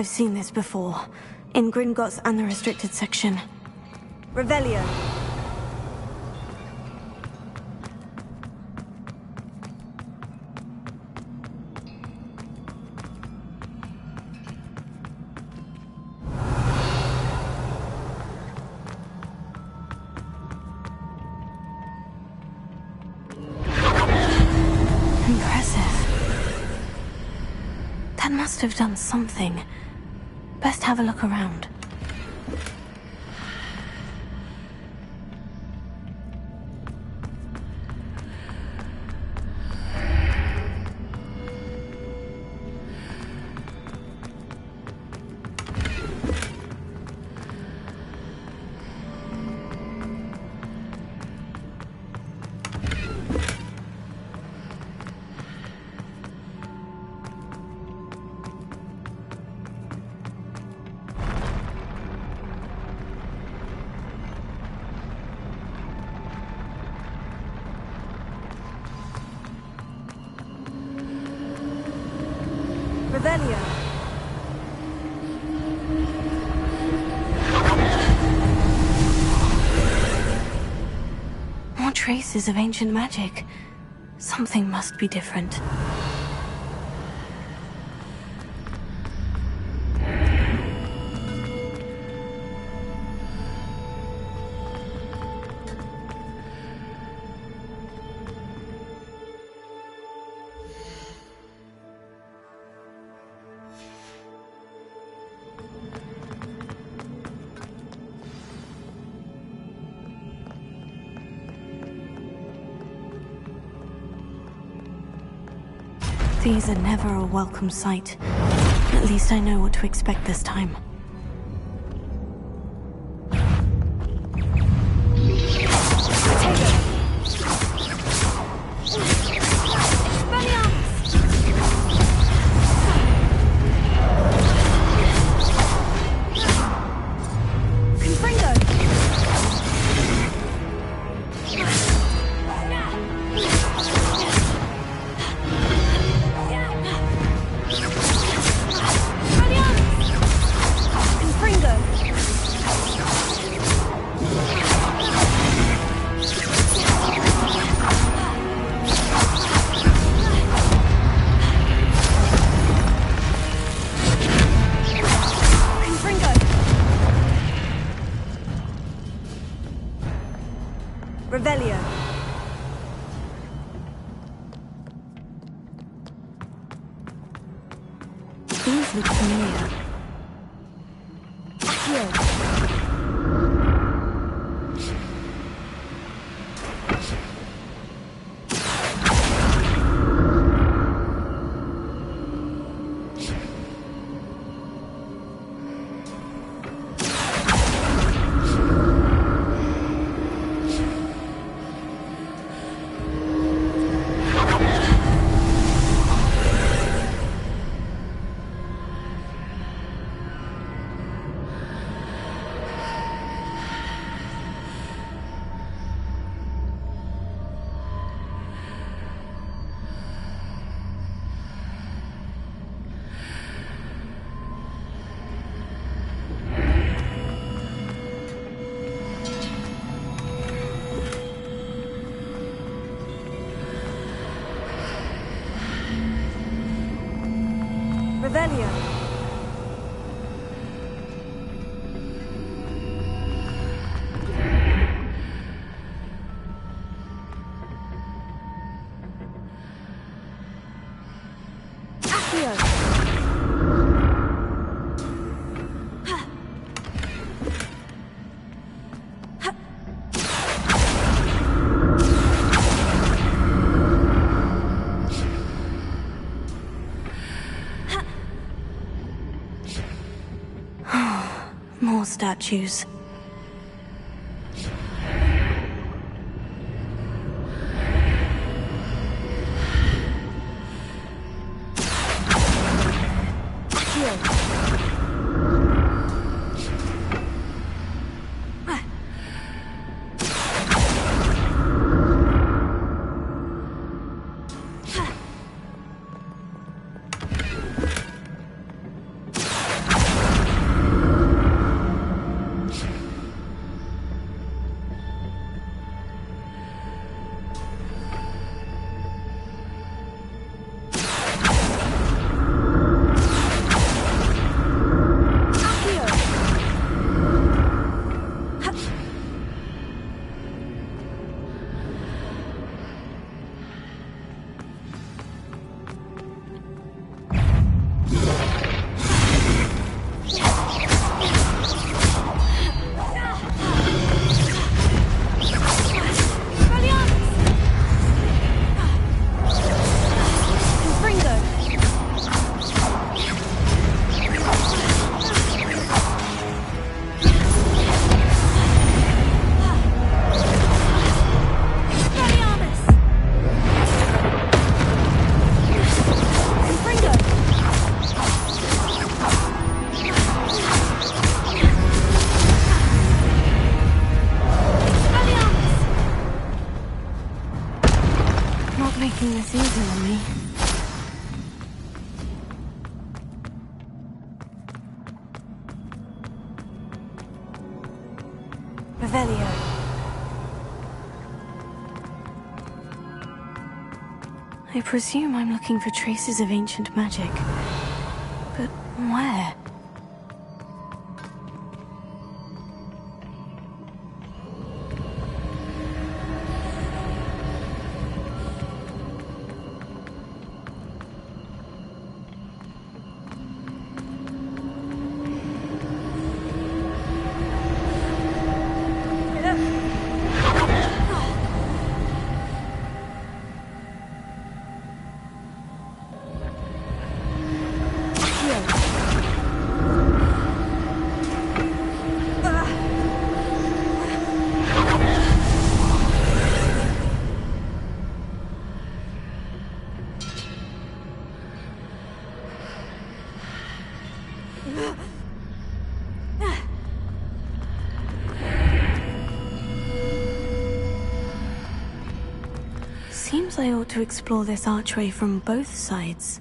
I've seen this before. In Gringotts and the restricted section. Revelio. Must have done something. Best have a look around. More traces of ancient magic. Something must be different. These are never a welcome sight. At least I know what to expect this time. Revelio. These look familiar. Accio. Revelio. Accio. More statues. Revelio. I presume I'm looking for traces of ancient magic. But where? Seems I ought to explore this archway from both sides.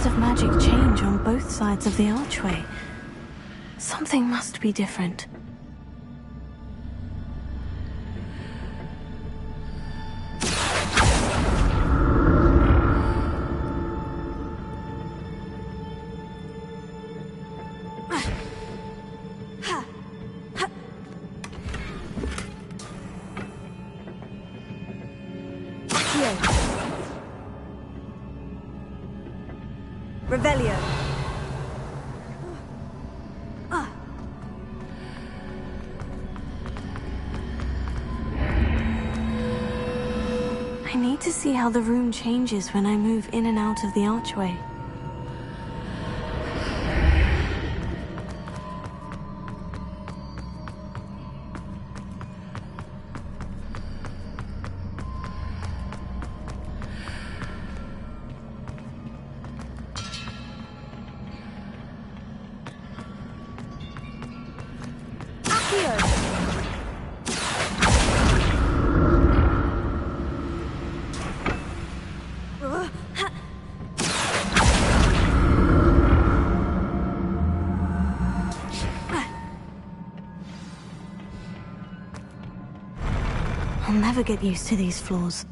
Of magic change on both sides of the archway. Something must be different. Revelio. I need to see how the room changes when I move in and out of the archway. I'll never get used to these floors.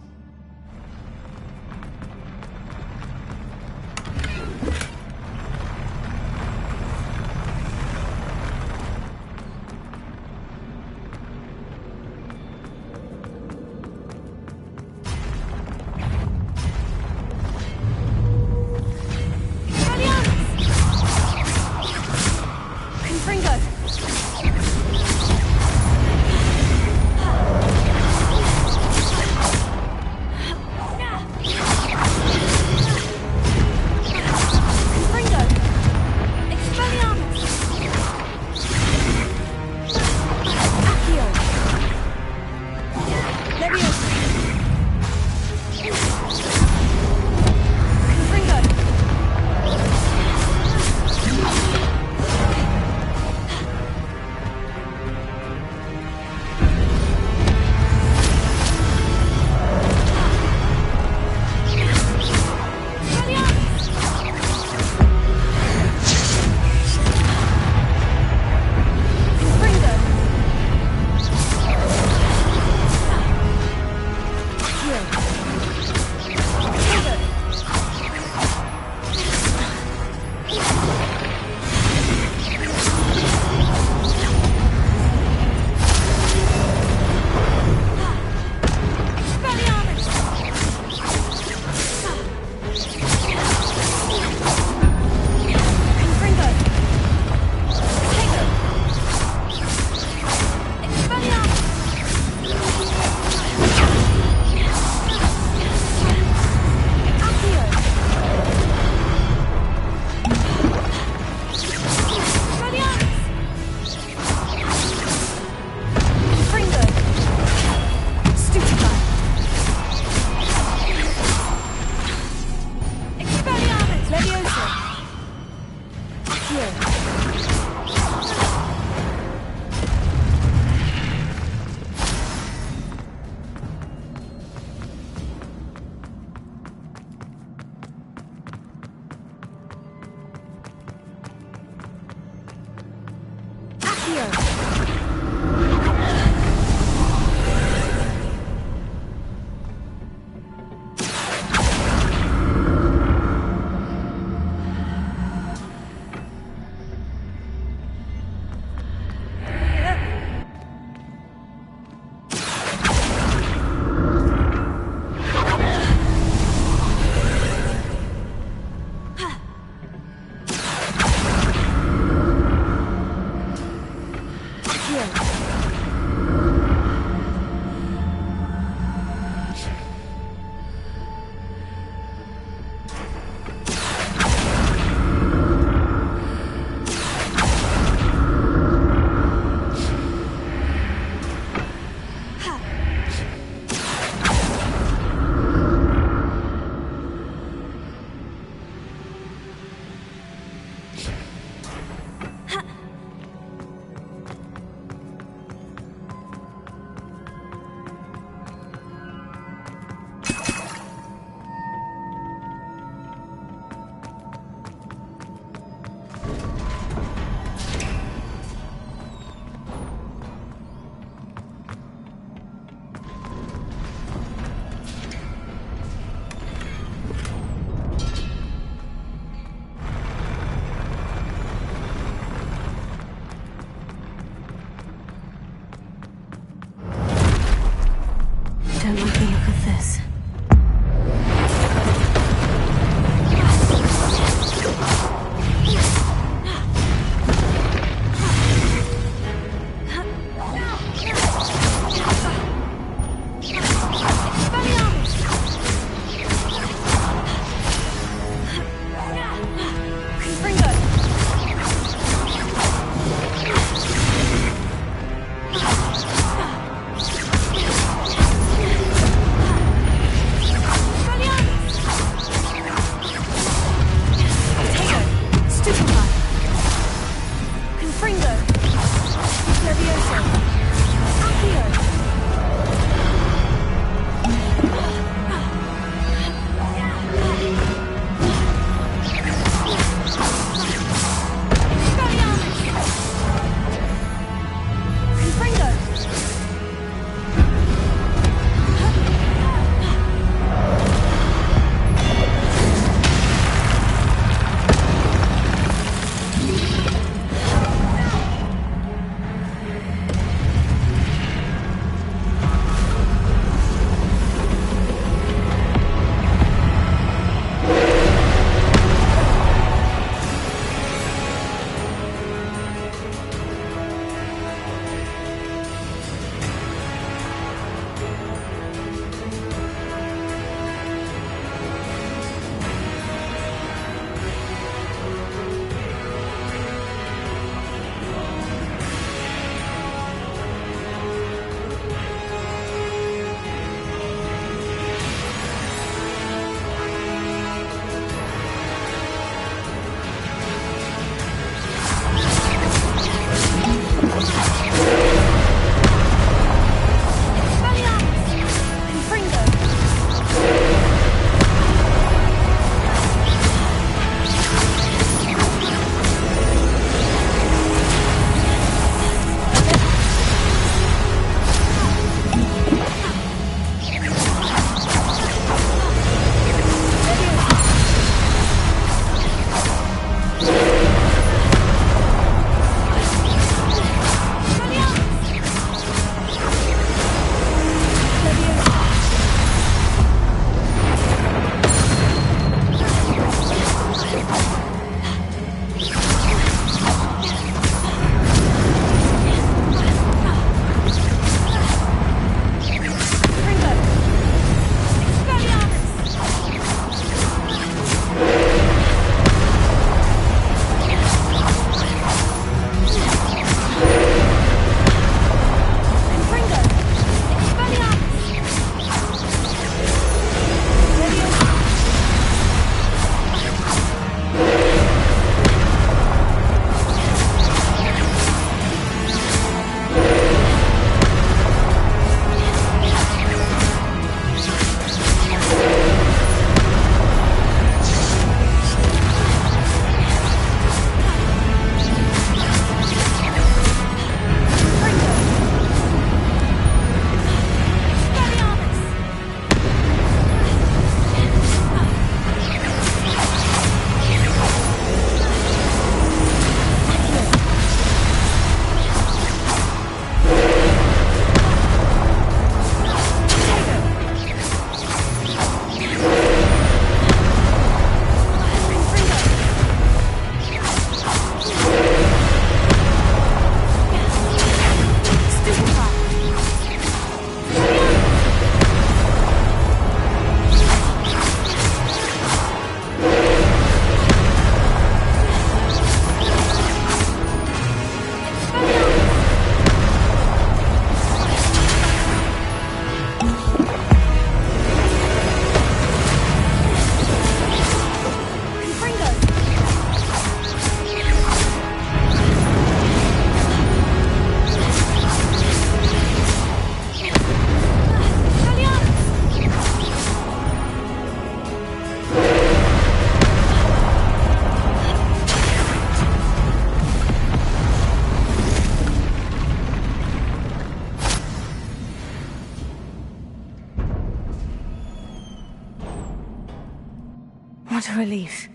a relief.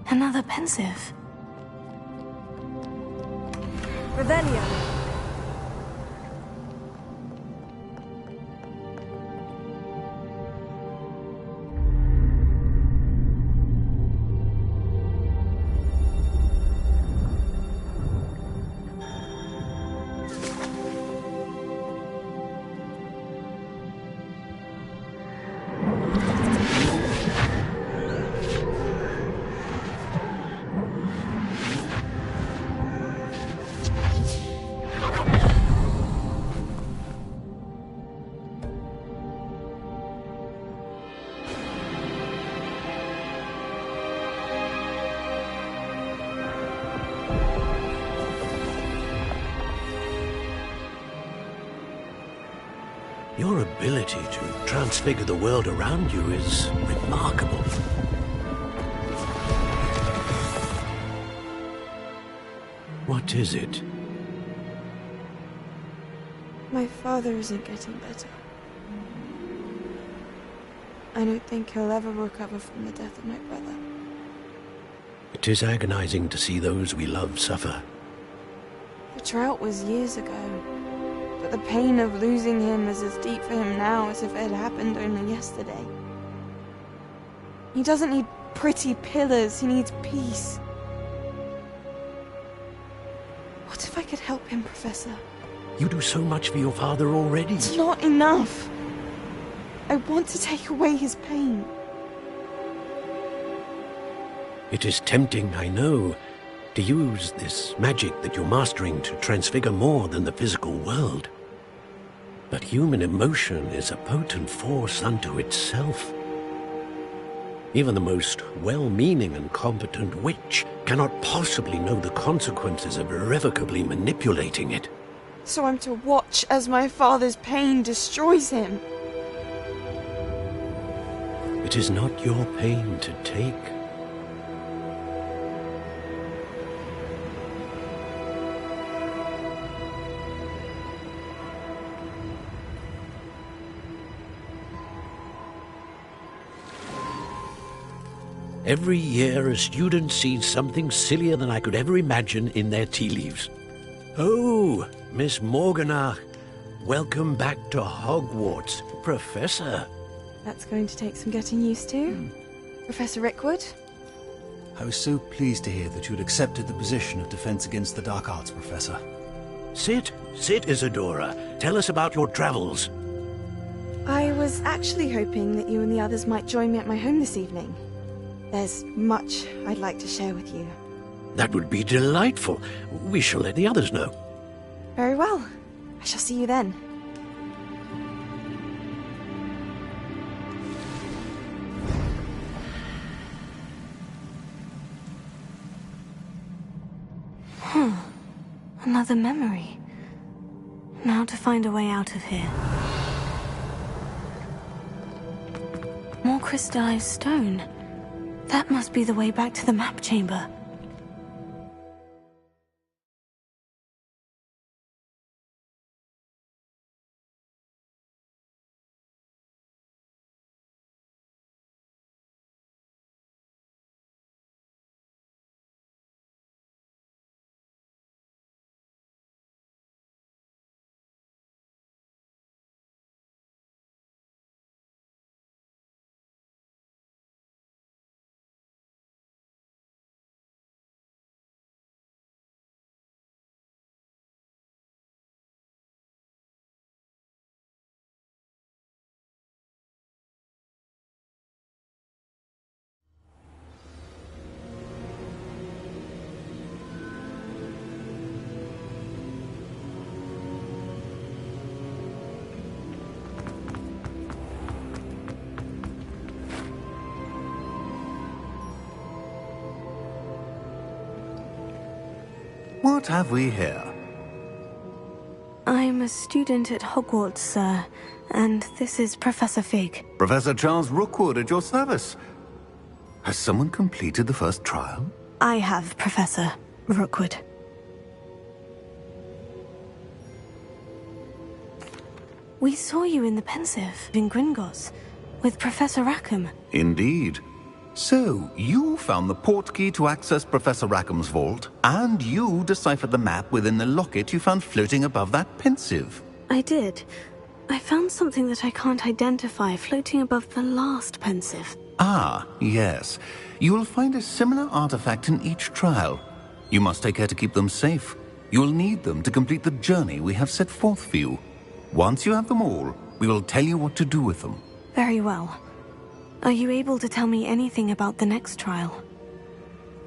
Another pensive. Revelio. Your ability to transfigure the world around you is remarkable. What is it? My father isn't getting better. I don't think he'll ever recover from the death of my brother. It is agonizing to see those we love suffer. The drought was years ago, but the pain of losing him is as deep for him now as if it had happened only yesterday. He doesn't need pretty pillars, he needs peace. What if I could help him, Professor? You do so much for your father already. It's not enough. I want to take away his pain. It is tempting, I know, to use this magic that you're mastering to transfigure more than the physical world. But human emotion is a potent force unto itself. Even the most well-meaning and competent witch cannot possibly know the consequences of irrevocably manipulating it. So I'm to watch as my father's pain destroys him. It is not your pain to take. Every year, a student sees something sillier than I could ever imagine in their tea leaves. Oh, Miss Morganach, welcome back to Hogwarts, Professor. That's going to take some getting used to. Professor Rickwood? I was so pleased to hear that you had accepted the position of Defense Against the Dark Arts, Professor. Sit, Isadora. Tell us about your travels. I was actually hoping that you and the others might join me at my home this evening. There's much I'd like to share with you. That would be delightful. We shall let the others know. Very well. I shall see you then. Another memory. Now to find a way out of here. More crystallized stone. That must be the way back to the map chamber. What have we here? I'm I'm a student at Hogwarts, sir, and this is Professor Fig. Professor Charles Rookwood at your service. Has someone completed the first trial? I have, Professor Rookwood. We saw you in the Pensive in Gringotts with Professor Rackham. Indeed. So, you found the portkey to access Professor Rackham's vault, and you deciphered the map within the locket you found floating above that Pensive. I did. I found something that I can't identify floating above the last Pensive. Ah, yes. You will find a similar artifact in each trial. You must take care to keep them safe. You will need them to complete the journey we have set forth for you. Once you have them all, we will tell you what to do with them. Very well. Are you able to tell me anything about the next trial?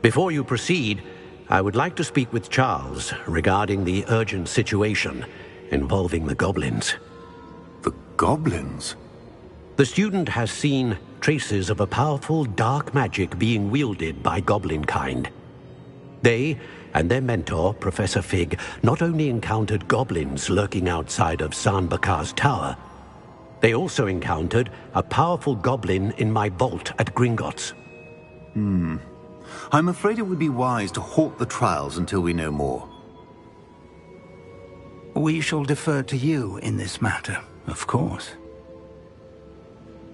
Before you proceed, I would like to speak with Charles regarding the urgent situation involving the goblins. The goblins? The student has seen traces of a powerful dark magic being wielded by goblin kind. They and their mentor, Professor Fig, not only encountered goblins lurking outside of San Bakar's tower, they also encountered a powerful goblin in my vault at Gringotts. I'm afraid it would be wise to halt the trials until we know more. We shall defer to you in this matter, of course.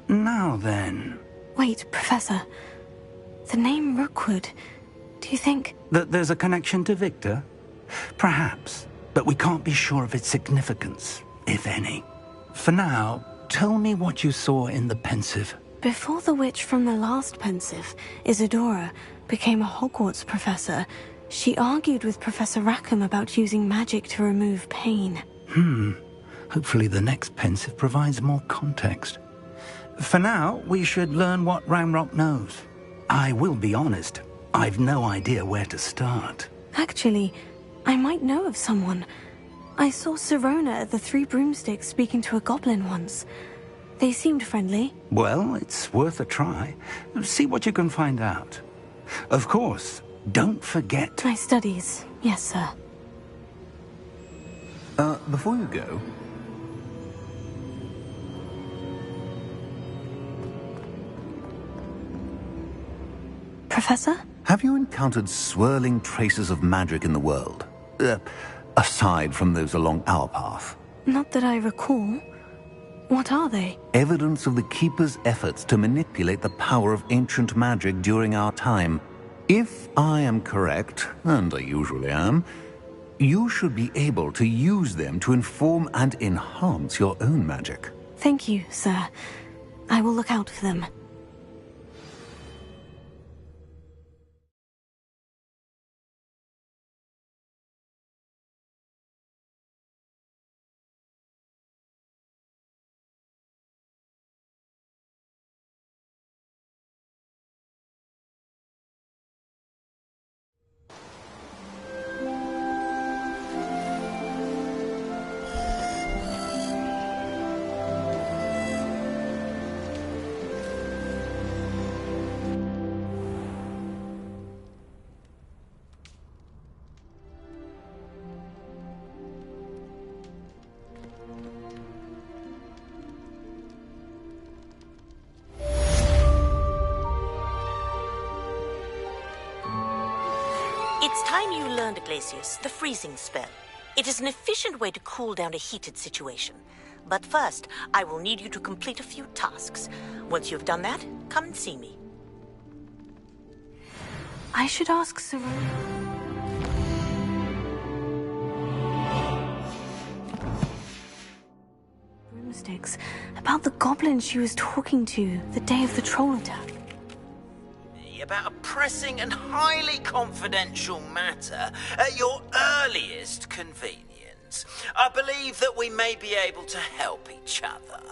Now then... Wait, Professor. The name Rookwood. Do you think... That there's a connection to Victor? Perhaps, but we can't be sure of its significance, if any. For now, tell me what you saw in the Pensive. Before the witch from the last Pensive, Isadora, became a Hogwarts professor, she argued with Professor Rackham about using magic to remove pain. Hopefully the next Pensive provides more context. For now, we should learn what Ramrock knows. I will be honest, I've no idea where to start. Actually, I might know of someone. I saw Sirona at the Three Broomsticks speaking to a goblin once. They seemed friendly. Well, it's worth a try. See what you can find out. Of course, don't forget... My studies, yes, sir. Before you go... Professor? Have you encountered swirling traces of magic in the world? Aside from those along our path? Not that I recall. What are they? Evidence of the Keeper's efforts to manipulate the power of ancient magic during our time. If I am correct, and I usually am, you should be able to use them to inform and enhance your own magic. Thank you, sir. I will look out for them. It's time you learned, Glacius, the freezing spell. It is an efficient way to cool down a heated situation. But first, I will need you to complete a few tasks. Once you've done that, come and see me. I should ask Sirona. Broomsticks, about the goblin she was talking to the day of the troll attack. About a pressing and highly confidential matter at your earliest convenience. I believe that we may be able to help each other.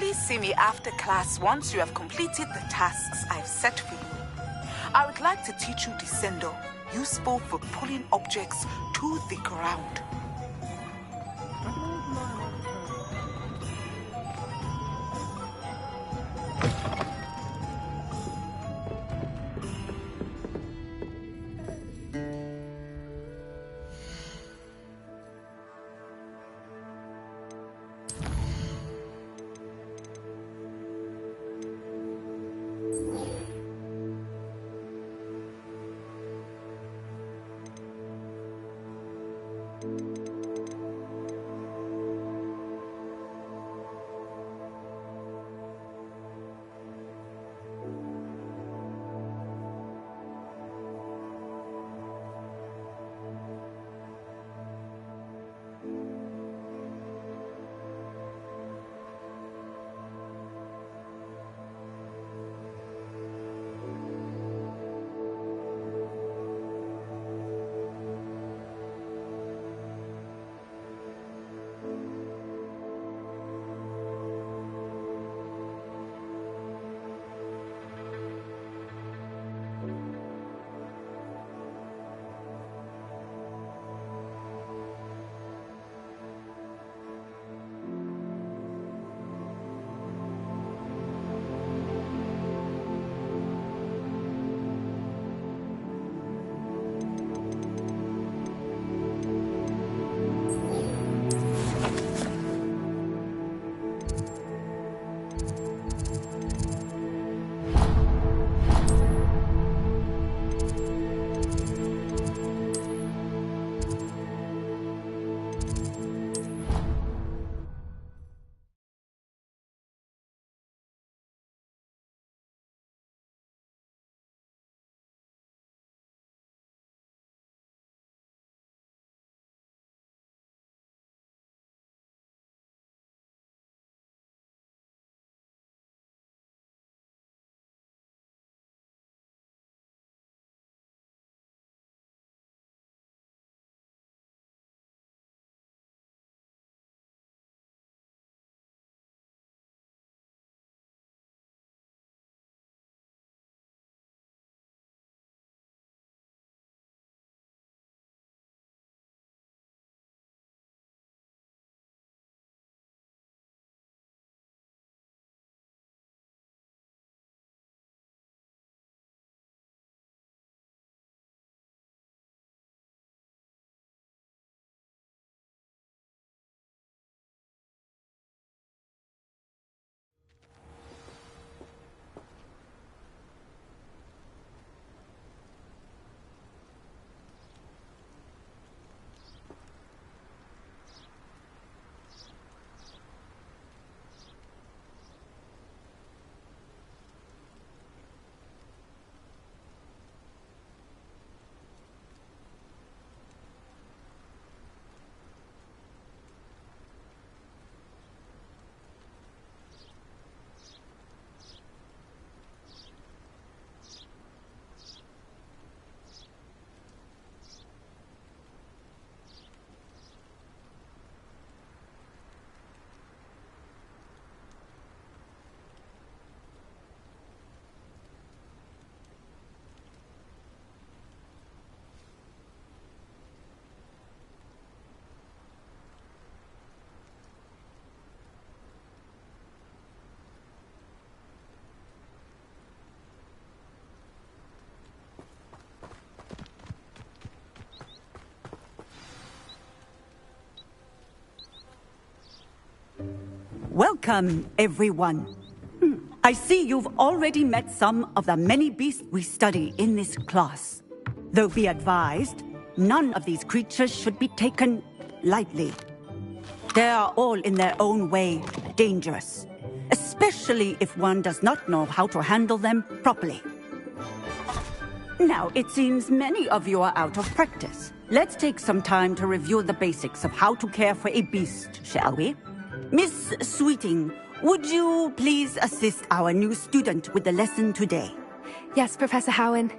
Please see me after class once you have completed the tasks I've set for you. I would like to teach you Descendo, useful for pulling objects to the ground. Welcome, everyone. I see you've already met some of the many beasts we study in this class. Though be advised, none of these creatures should be taken lightly. They are all in their own way dangerous, especially if one does not know how to handle them properly. Now, it seems many of you are out of practice. Let's take some time to review the basics of how to care for a beast, shall we? Miss Sweeting, would you please assist our new student with the lesson today? Yes, Professor Howen.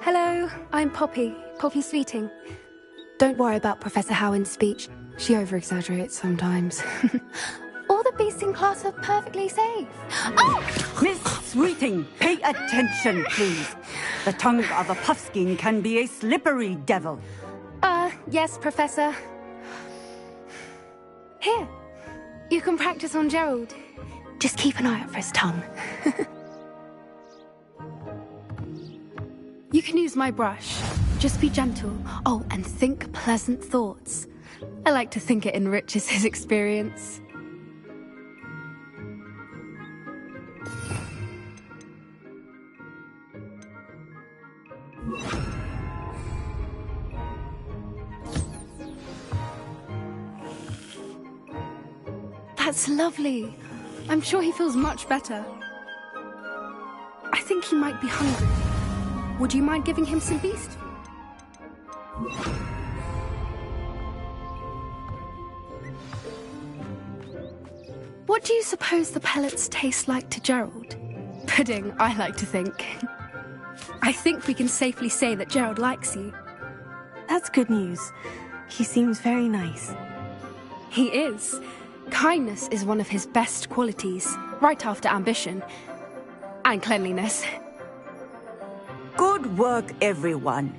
Hello, I'm Poppy Sweeting. Don't worry about Professor Howen's speech. She over-exaggerates sometimes. All the beasts in class are perfectly safe. Oh! Miss Sweeting, pay attention, please. The tongue of a puffskein can be a slippery devil. Yes, Professor. Here, you can practice on Gerald. Just keep an eye out for his tongue. You can use my brush. Just be gentle. Oh, and think pleasant thoughts. I like to think it enriches his experience. That's lovely. I'm sure he feels much better. I think he might be hungry. Would you mind giving him some beast? What do you suppose the pellets taste like to Gerald? Pudding, I like to think. I think we can safely say that Gerald likes you. That's good news. He seems very nice. He is. Kindness is one of his best qualities, right after ambition. And cleanliness. Good work, everyone.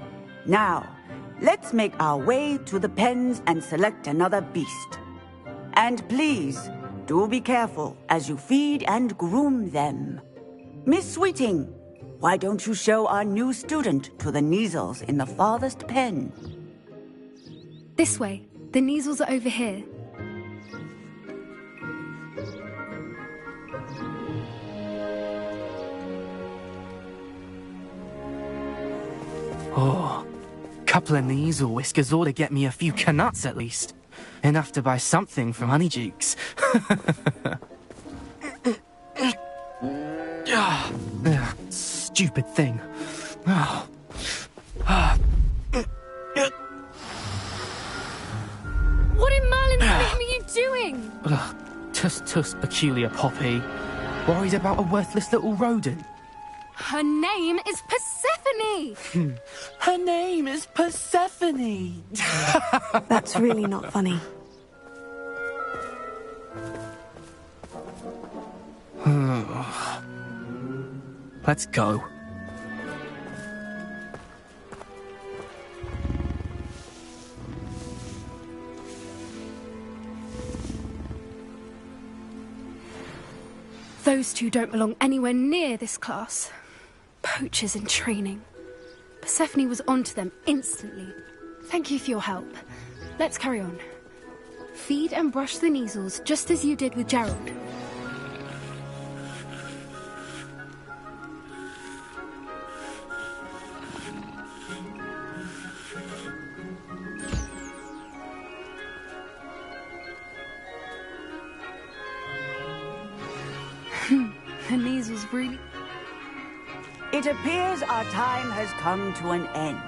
Now, let's make our way to the pens and select another beast. And please, do be careful as you feed and groom them. Miss Sweeting, why don't you show our new student to the Kneazles in the farthest pen? This way. The Kneazles are over here. Oh, couple of Kneazle whiskers ought to get me a few canuts at least. Enough to buy something from Honeydukes. Stupid thing. What in Merlin's name are you doing? Tuss, peculiar Poppy. Worried about a worthless little rodent. Her name is Persephone! Her name is Persephone! That's really not funny. Let's go. Those two don't belong anywhere near this class. Poachers in training. Persephone was onto them instantly. Thank you for your help. Let's carry on. Feed and brush the Kneazles just as you did with Gerald. The Kneazles really... It appears our time has come to an end.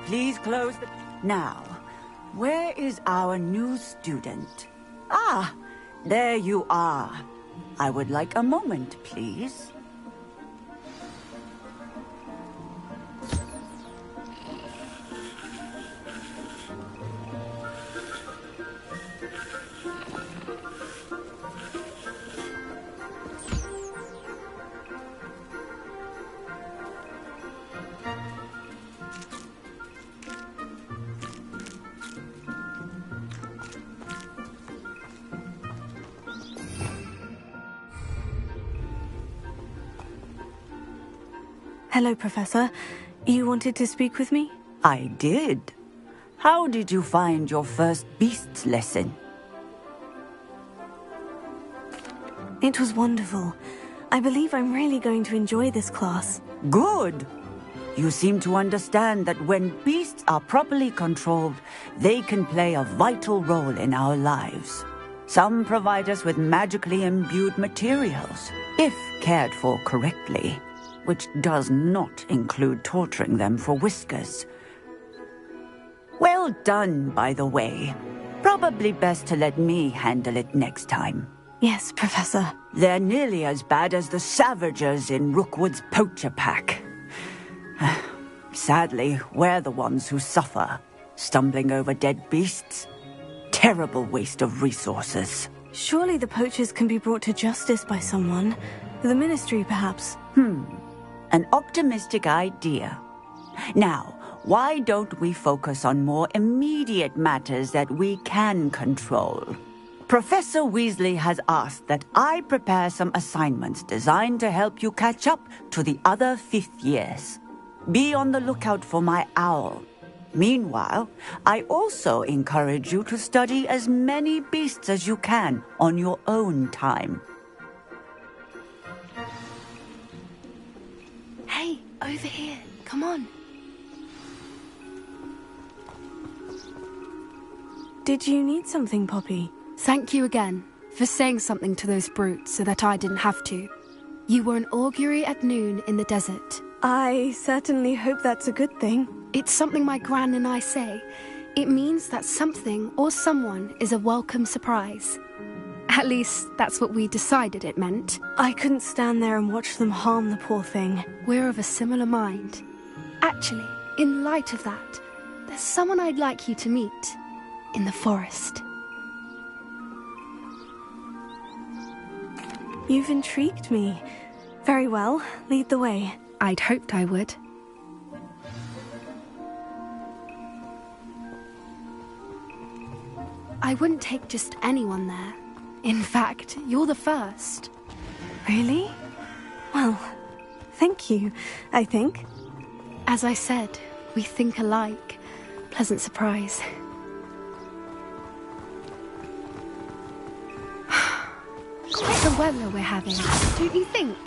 Please close the... Now, where is our new student? Ah, there you are. I would like a moment, please. Hello, Professor. You wanted to speak with me? I did. How did you find your first beasts lesson? It was wonderful. I believe I'm really going to enjoy this class. Good. You seem to understand that when beasts are properly controlled, they can play a vital role in our lives. Some provide us with magically imbued materials, if cared for correctly, which does not include torturing them for whiskers. Well done, by the way. Probably best to let me handle it next time. Yes, Professor. They're nearly as bad as the Savagers in Rookwood's poacher pack. Sadly, we're the ones who suffer, stumbling over dead beasts. Terrible waste of resources. Surely the poachers can be brought to justice by someone. The Ministry, perhaps. An optimistic idea. Now, why don't we focus on more immediate matters that we can control? Professor Weasley has asked that I prepare some assignments designed to help you catch up to the other 5th years. Be on the lookout for my owl. Meanwhile, I also encourage you to study as many beasts as you can on your own time. Hey, over here. Come on. Did you need something, Poppy? Thank you again for saying something to those brutes so that I didn't have to. You were an augury at noon in the desert. I certainly hope that's a good thing. It's something my gran and I say. It means that something or someone is a welcome surprise. At least, that's what we decided it meant. I couldn't stand there and watch them harm the poor thing. We're of a similar mind. Actually, in light of that, there's someone I'd like you to meet in the forest. You've intrigued me. Very well, lead the way. I'd hoped I would. I wouldn't take just anyone there. In fact, you're the first. Really? Well, thank you, I think. As I said, we think alike. Pleasant surprise. Quite the weather we're having, don't you think?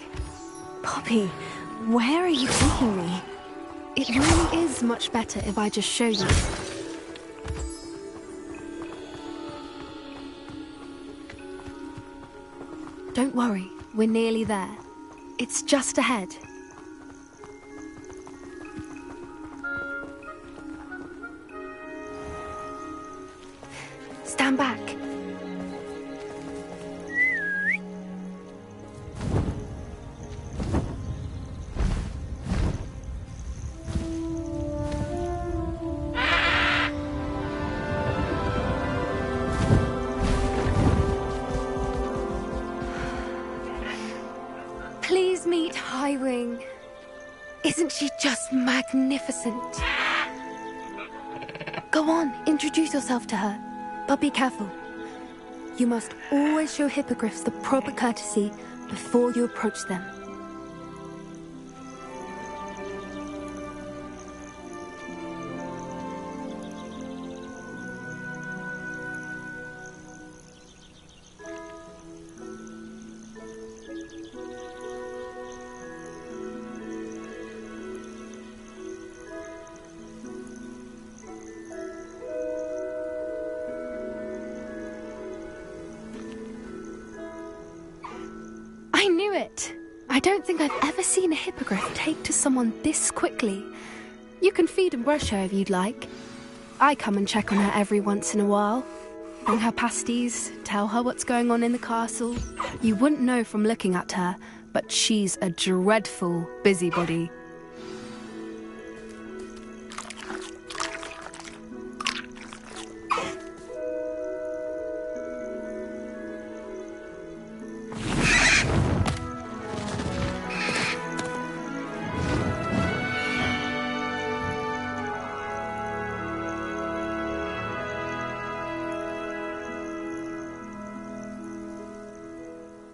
Poppy, where are you taking me? It really is much better if I just show you. Don't worry, we're nearly there. It's just ahead. Stand back. Please meet Highwing. Isn't she just magnificent? Go on, introduce yourself to her. But be careful. You must always show hippogriffs the proper courtesy before you approach them. I knew it! I don't think I've ever seen a hippogriff take to someone this quickly. You can feed and brush her if you'd like. I come and check on her every once in a while. Bring her pasties, tell her what's going on in the castle. You wouldn't know from looking at her, but she's a dreadful busybody.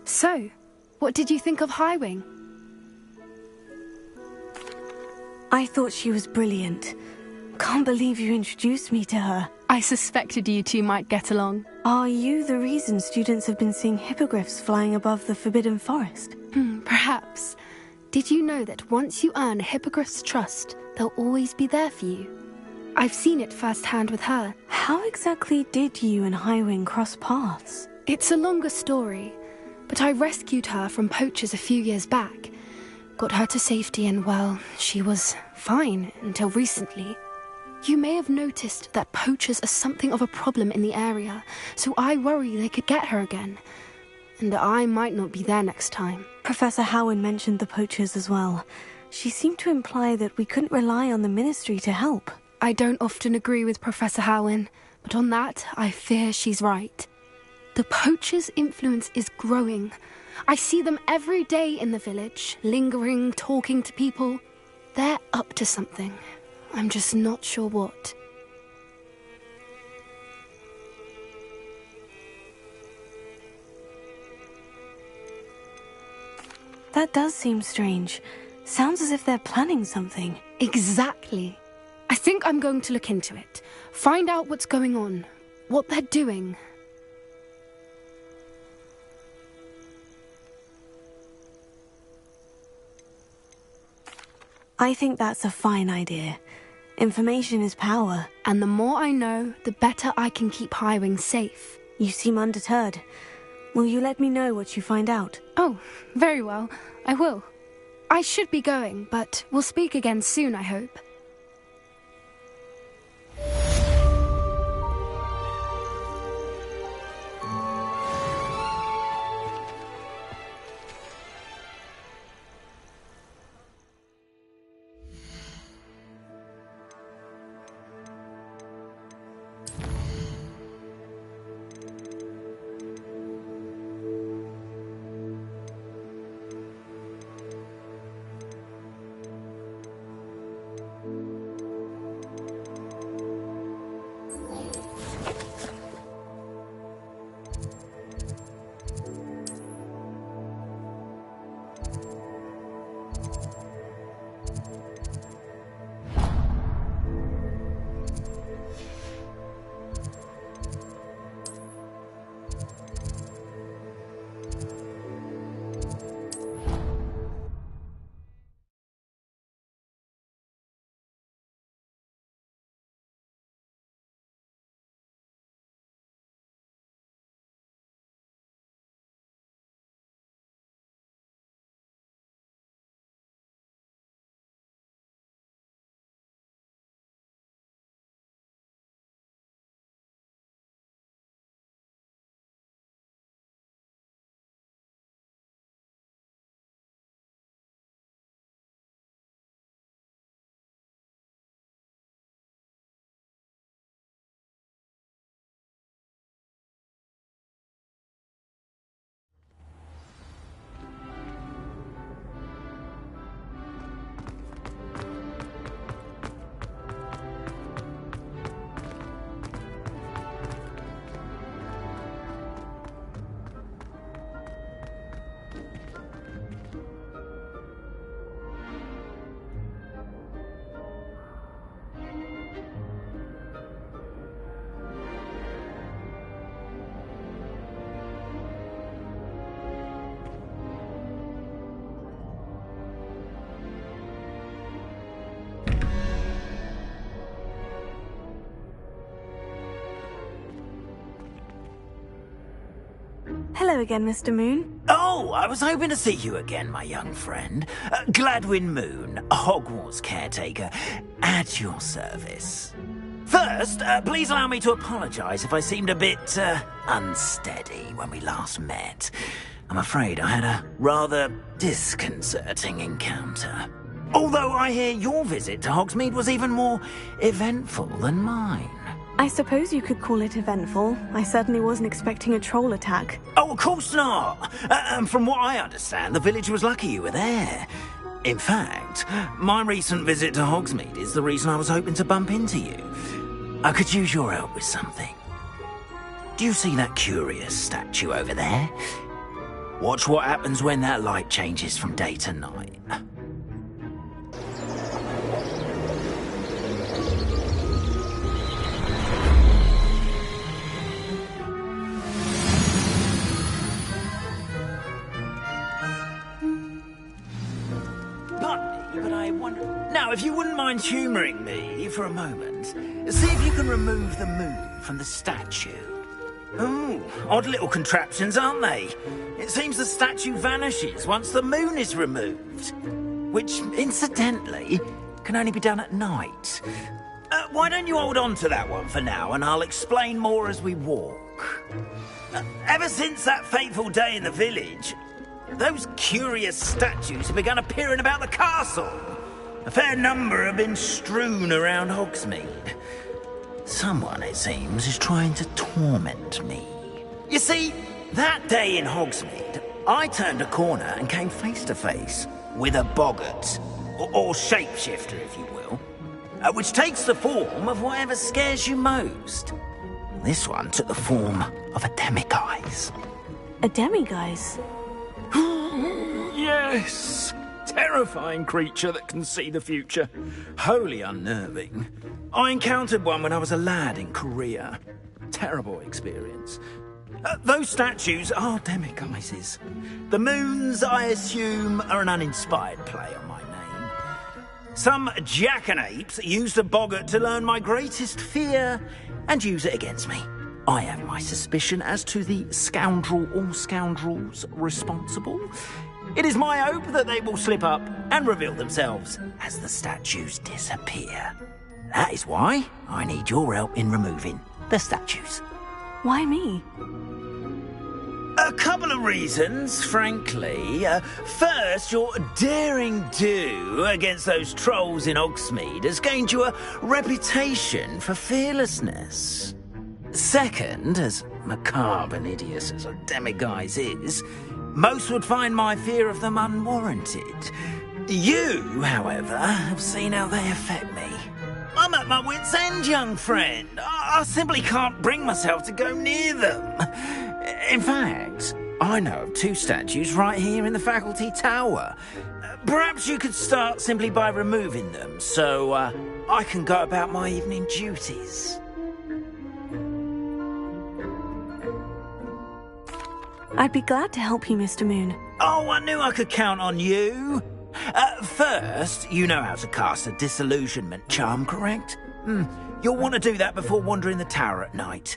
So, what did you think of Highwing? I thought she was brilliant. Can't believe you introduced me to her. I suspected you two might get along. Are you the reason students have been seeing hippogriffs flying above the Forbidden Forest? Perhaps. Did you know that once you earn a hippogriff's trust, they'll always be there for you? I've seen it firsthand with her. How exactly did you and Highwing cross paths? It's a longer story, but I rescued her from poachers a few years back. Got her to safety and, well, she was fine until recently. You may have noticed that poachers are something of a problem in the area, so I worry they could get her again. And I might not be there next time. Professor Howin mentioned the poachers as well. She seemed to imply that we couldn't rely on the Ministry to help. I don't often agree with Professor Howin, but on that, I fear she's right. The poachers' influence is growing. I see them every day in the village, lingering, talking to people. They're up to something. I'm just not sure what. That does seem strange. Sounds as if they're planning something. Exactly. I think I'm going to look into it. Find out what's going on. What they're doing. I think that's a fine idea. Information is power. And the more I know, the better I can keep Highwing safe. You seem undeterred. Will you let me know what you find out? Oh, very well. I will. I should be going, but we'll speak again soon, I hope. Hello again, Mr. Moon. Oh, I was hoping to see you again, my young friend. Gladwin Moon, Hogwarts caretaker, at your service. First, please allow me to apologise if I seemed a bit, unsteady when we last met. I'm afraid I had a rather disconcerting encounter. Although I hear your visit to Hogsmeade was even more eventful than mine. I suppose you could call it eventful. I certainly wasn't expecting a troll attack. Oh, of course not! From what I understand, the village was lucky you were there. In fact, my recent visit to Hogsmeade is the reason I was hoping to bump into you. I could use your help with something. Do you see that curious statue over there? Watch what happens when that light changes from day to night. But I wonder... Now, if you wouldn't mind humouring me for a moment, see if you can remove the moon from the statue. Oh, odd little contraptions, aren't they? It seems the statue vanishes once the moon is removed. Which, incidentally, can only be done at night. Why don't you hold on to that one for now, and I'll explain more as we walk. Ever since that fateful day in the village, those curious statues have begun appearing about the castle. A fair number have been strewn around Hogsmeade. Someone, it seems, is trying to torment me. You see, that day in Hogsmeade, I turned a corner and came face to face with a boggart, or shapeshifter, if you will, which takes the form of whatever scares you most. This one took the form of a demiguise. A demiguise? Yes! Terrifying creature that can see the future. Wholly unnerving. I encountered one when I was a lad in Korea. Terrible experience. Those statues are demiguises. The moons, I assume, are an uninspired play on my name. Some jackanapes used a boggart to learn my greatest fear and use it against me. I have my suspicion as to the scoundrel or scoundrels responsible. It is my hope that they will slip up and reveal themselves as the statues disappear. That is why I need your help in removing the statues. Why me? A couple of reasons, frankly. First, your daring do against those trolls in Hogsmeade has gained you a reputation for fearlessness. Second, as macabre and hideous as a demiguise is, most would find my fear of them unwarranted. You, however, have seen how they affect me. I'm at my wit's end, young friend. I simply can't bring myself to go near them. In fact, I know of 2 statues right here in the faculty tower. Perhaps you could start simply by removing them, so I can go about my evening duties. I'd be glad to help you, Mr. Moon. Oh, I knew I could count on you. First, you know how to cast a disillusionment charm, correct? You'll want to do that before wandering the tower at night.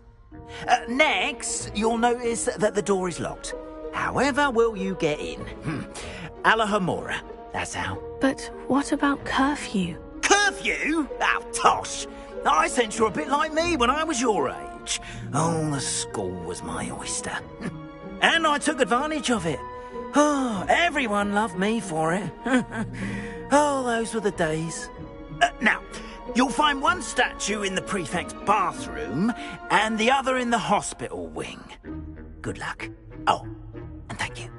Next, you'll notice that the door is locked. However will you get in? Alahomora, that's how. But what about curfew? Curfew? Oh, tosh. I sense you're a bit like me when I was your age. Oh, the school was my oyster. And I took advantage of it. Oh, everyone loved me for it. Oh, those were the days. Now, you'll find one statue in the prefect's bathroom and the other in the hospital wing. Good luck. Oh, and thank you.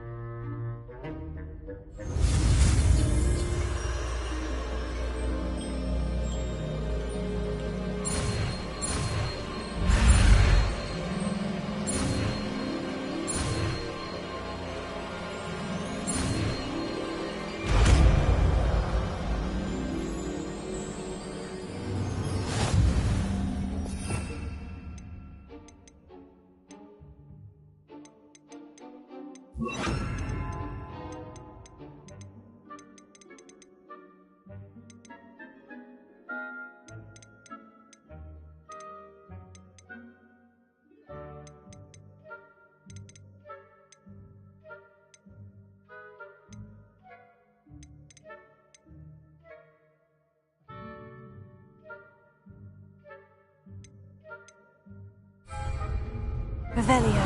Revelio.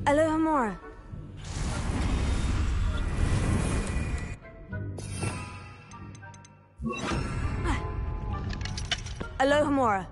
Alohomora. Alohomora.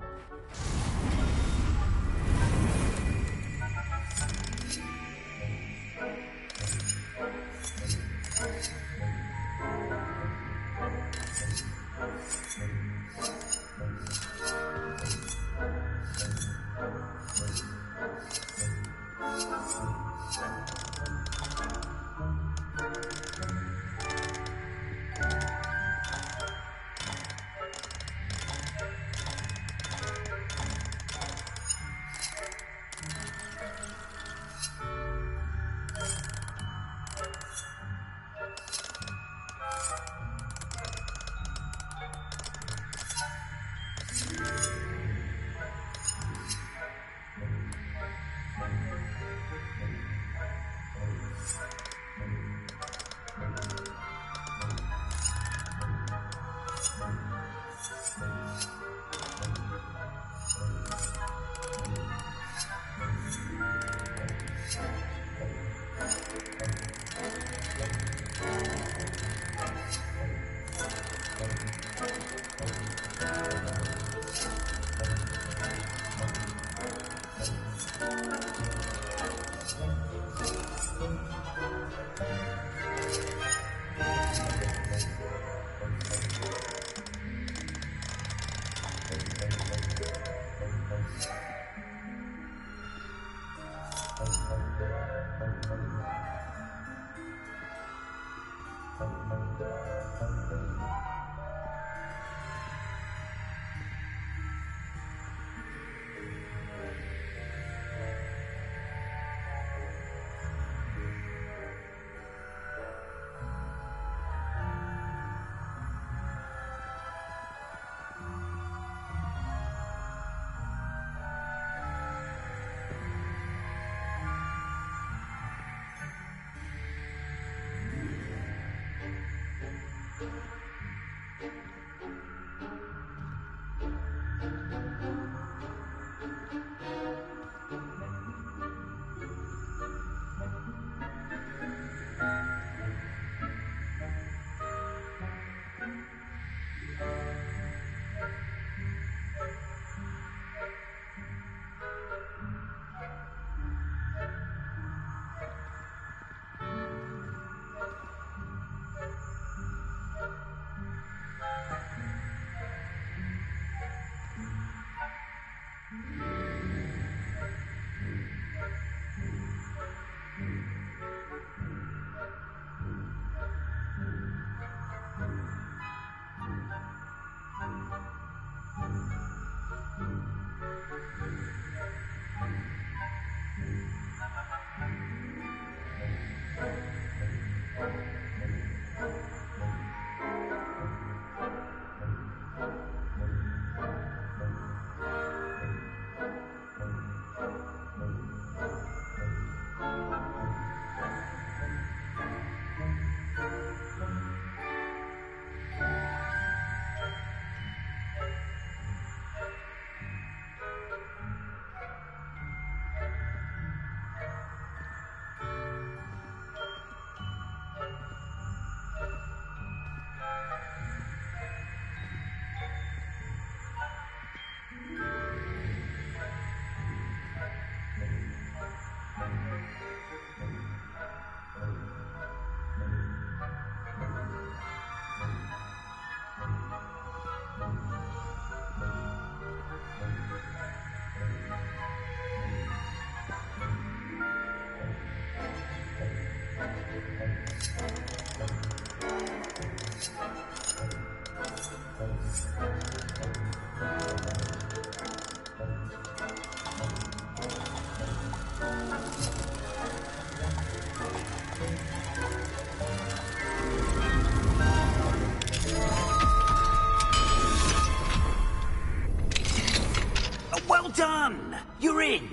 Well done! You're in.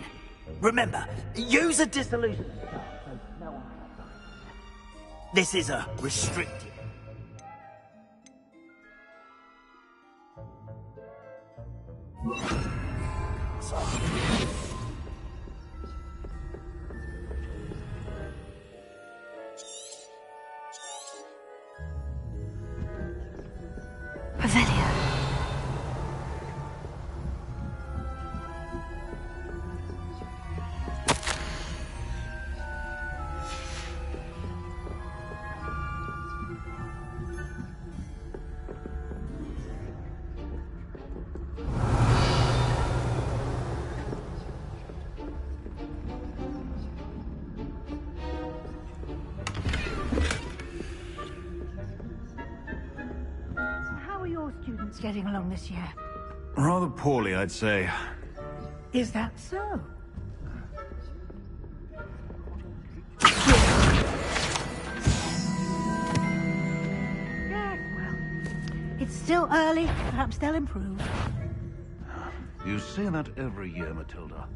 Remember, use a dissolution. This is a restricted. Revelio. How are your students getting along this year? Rather poorly, I'd say. Is that so? Yes, well, it's still early. Perhaps they'll improve. You say that every year, Matilda.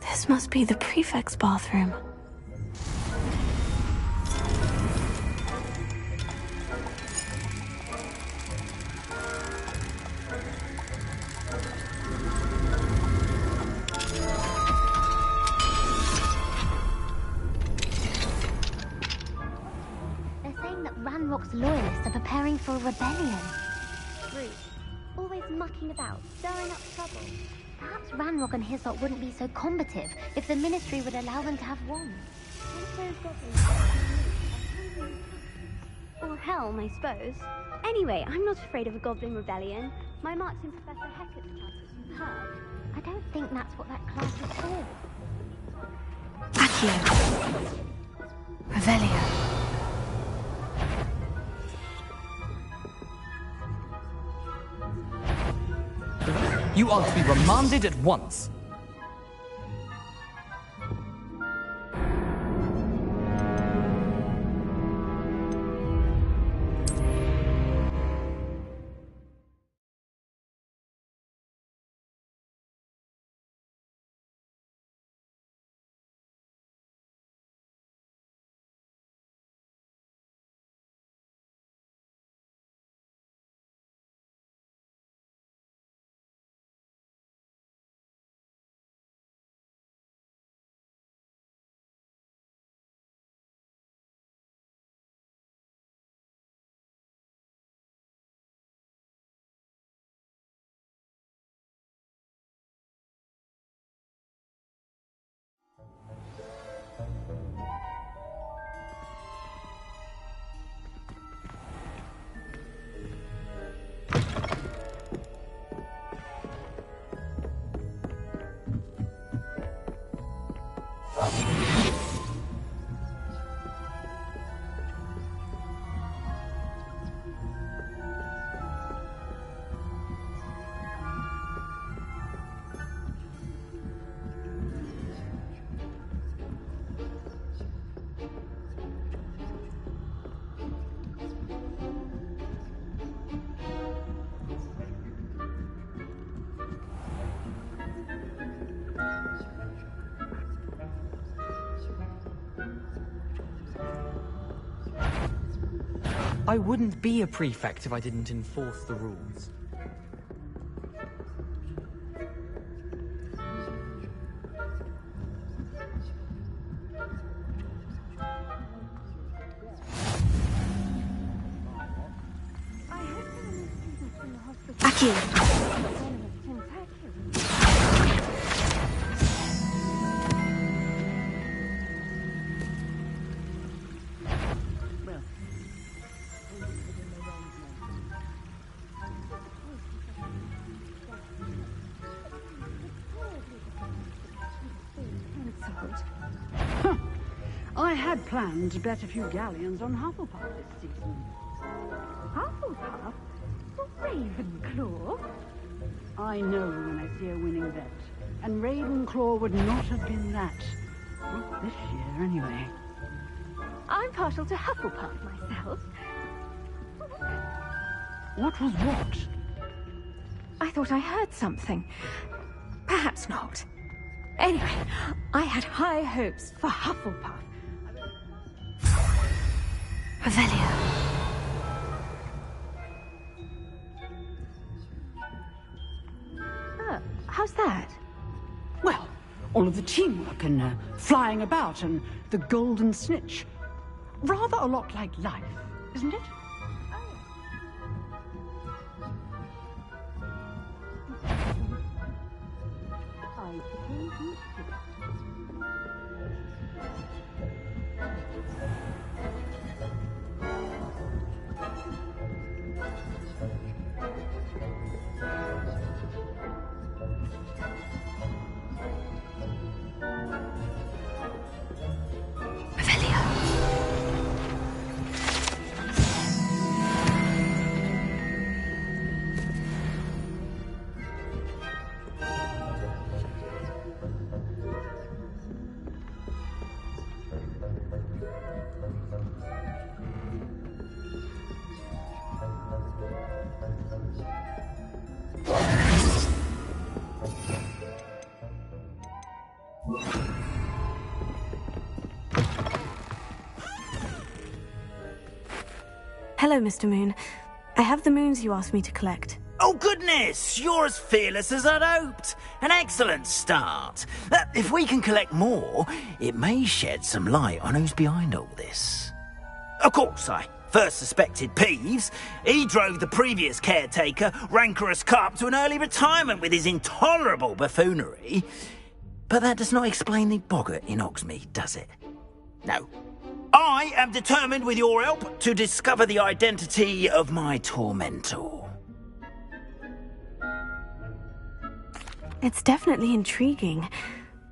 This must be the prefect's bathroom. They're saying that Ranrock's loyalists are preparing for a rebellion. Rude. Always mucking about, stirring up trouble. Perhaps Ranrock and his lot wouldn't be so combative if the Ministry would allow them to have wands. Or Helm, I suppose. Anyway, I'm not afraid of a goblin rebellion. My marks in Professor Hecat's class are superb. I don't think that's what that class is for. Accio. Revelio. You are to be remanded at once. I wouldn't be a prefect if I didn't enforce the rules. I had planned to bet a few galleons on Hufflepuff this season. Hufflepuff? Or Ravenclaw? I know when I see a winning bet, and Ravenclaw would not have been that. Not this year, anyway. I'm partial to Hufflepuff myself. What was what? I thought I heard something. Perhaps not. Anyway, I had high hopes for Hufflepuff. Revelio. How's that? Well, all of the teamwork and flying about and the golden snitch. Rather a lot like life, isn't it? Hello, Mr. Moon. I have the moons you asked me to collect. Oh, goodness! You're as fearless as I'd hoped. An excellent start. If we can collect more, it may shed some light on who's behind all this. Of course, I first suspected Peeves. He drove the previous caretaker, Rancorous Carp, to an early retirement with his intolerable buffoonery. But that does not explain the boggart in Hogsmeade, does it? No. I am determined, with your help, to discover the identity of my tormentor. It's definitely intriguing.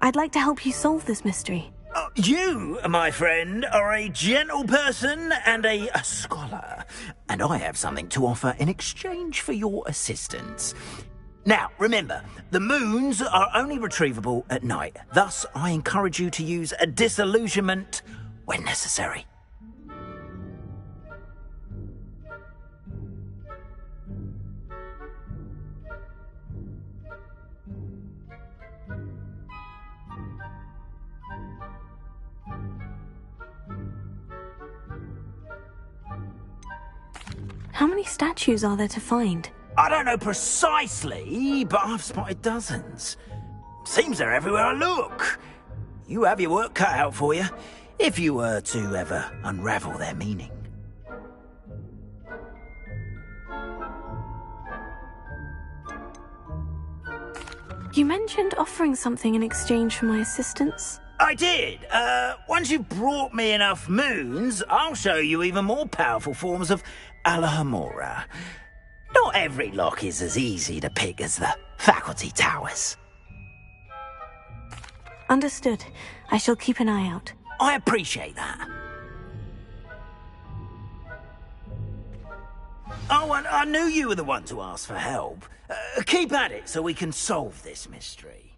I'd like to help you solve this mystery. You, my friend, are a gentle person and a scholar, and I have something to offer in exchange for your assistance. Now, remember, the moons are only retrievable at night. Thus, I encourage you to use a disillusionment when necessary. How many statues are there to find? I don't know precisely, but I've spotted dozens. Seems they're everywhere I look. You have your work cut out for you, if you were to ever unravel their meaning. You mentioned offering something in exchange for my assistance? I did. Once you've brought me enough moons, I'll show you even more powerful forms of Alohomora. Not every lock is as easy to pick as the faculty towers. Understood. I shall keep an eye out. I appreciate that. Oh, and I knew you were the one to ask for help. Keep at it so we can solve this mystery.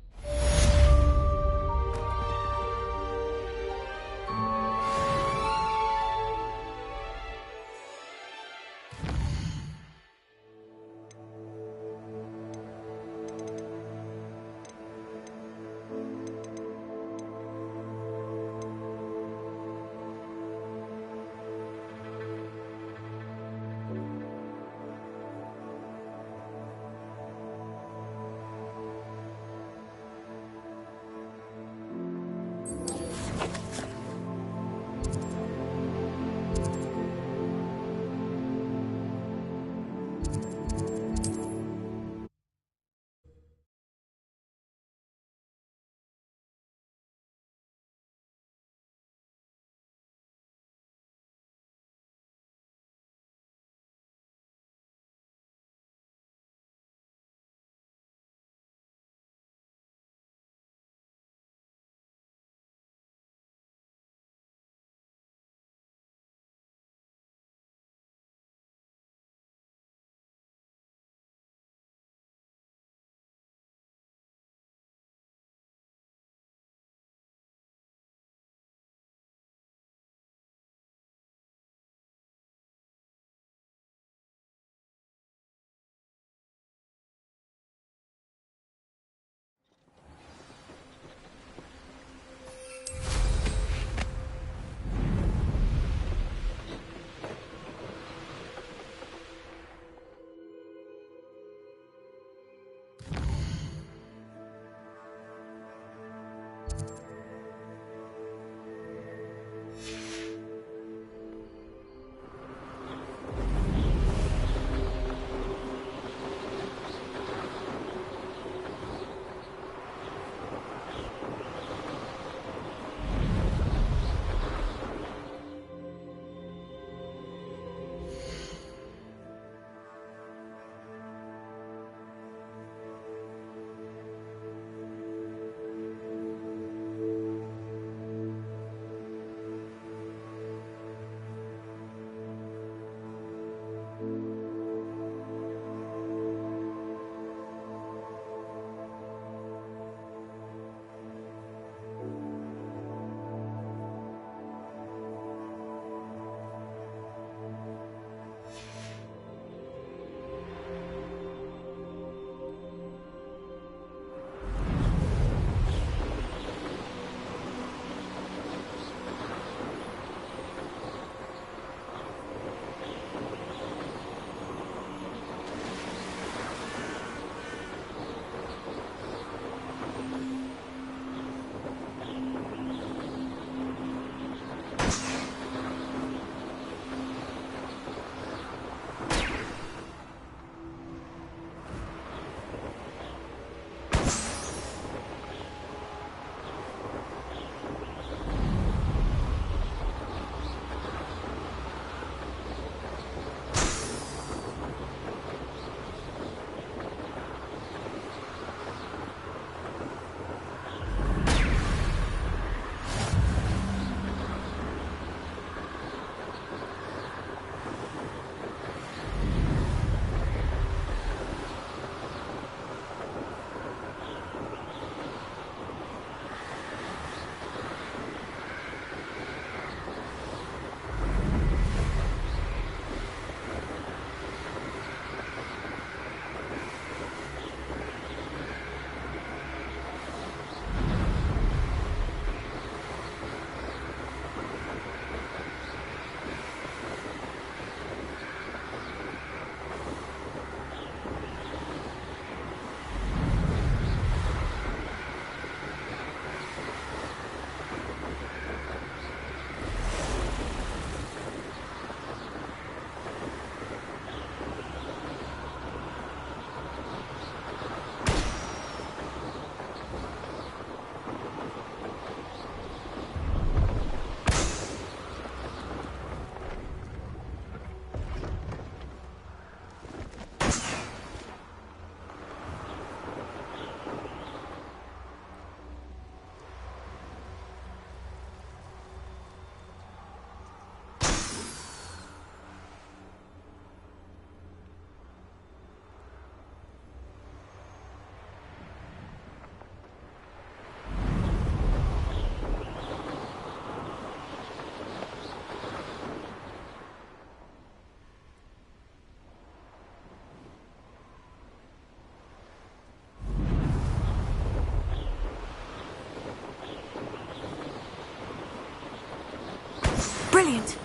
Brilliant.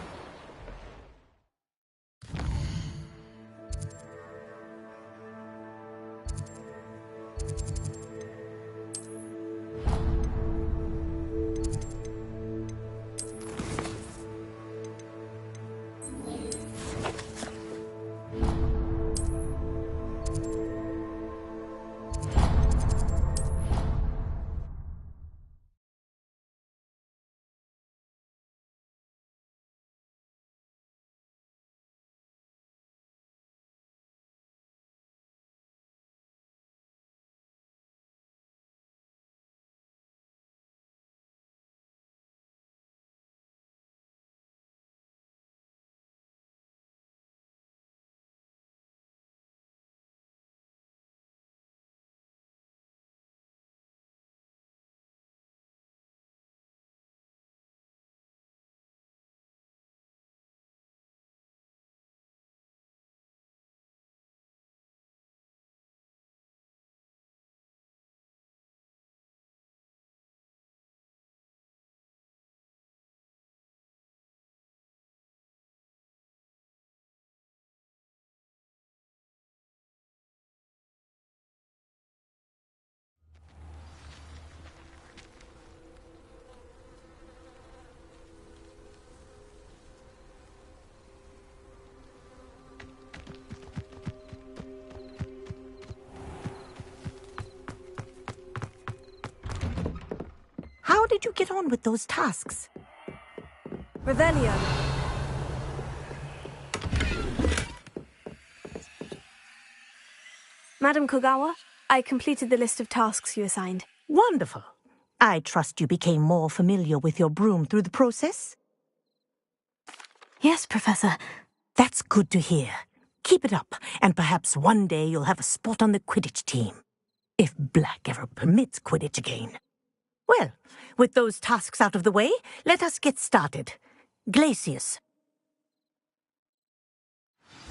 How did you get on with those tasks? Revelio. Madam Kogawa, I completed the list of tasks you assigned. Wonderful. I trust you became more familiar with your broom through the process? Yes, Professor. That's good to hear. Keep it up, and perhaps one day you'll have a spot on the Quidditch team. If Black ever permits Quidditch again. Well, with those tasks out of the way, let us get started. Glacius.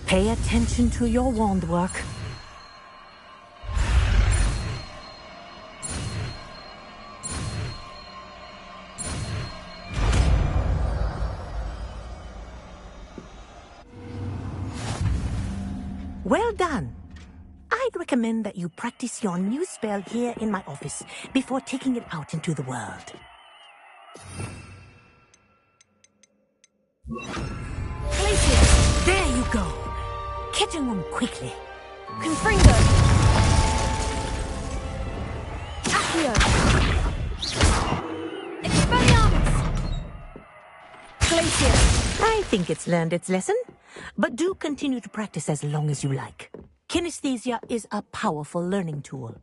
Pay attention to your wand work. Well done. I'd recommend that you practice your new spell here in my office before taking it out into the world. Glacius! There you go. Catching them quickly. Confringo! Accio! Expelliarmus! Glacius! I think it's learned its lesson, but do continue to practice as long as you like. Kinesthesia is a powerful learning tool.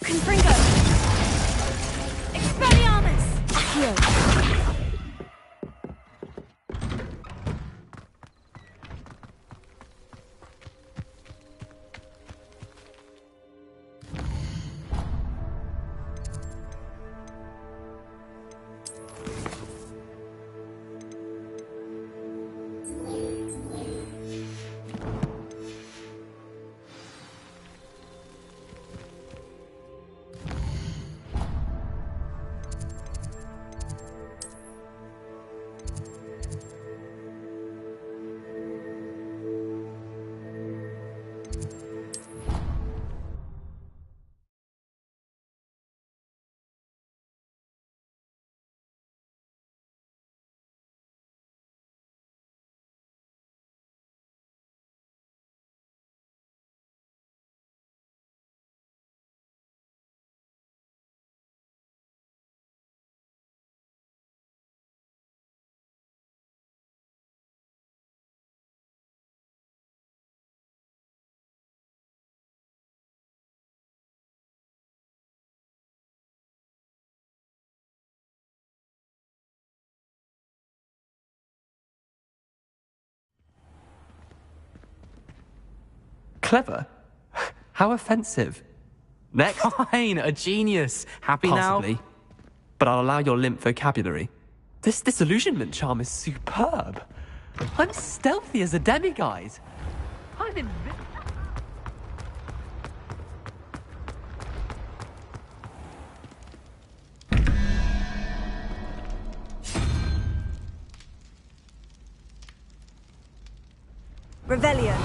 Confringo! Expelliarmus! Accio! Clever? How offensive. Next. Fine, a genius. Happy Possibly. now? But I'll allow your limp vocabulary. This disillusionment charm is superb. I'm stealthy as a demiguise. I'm Revelio.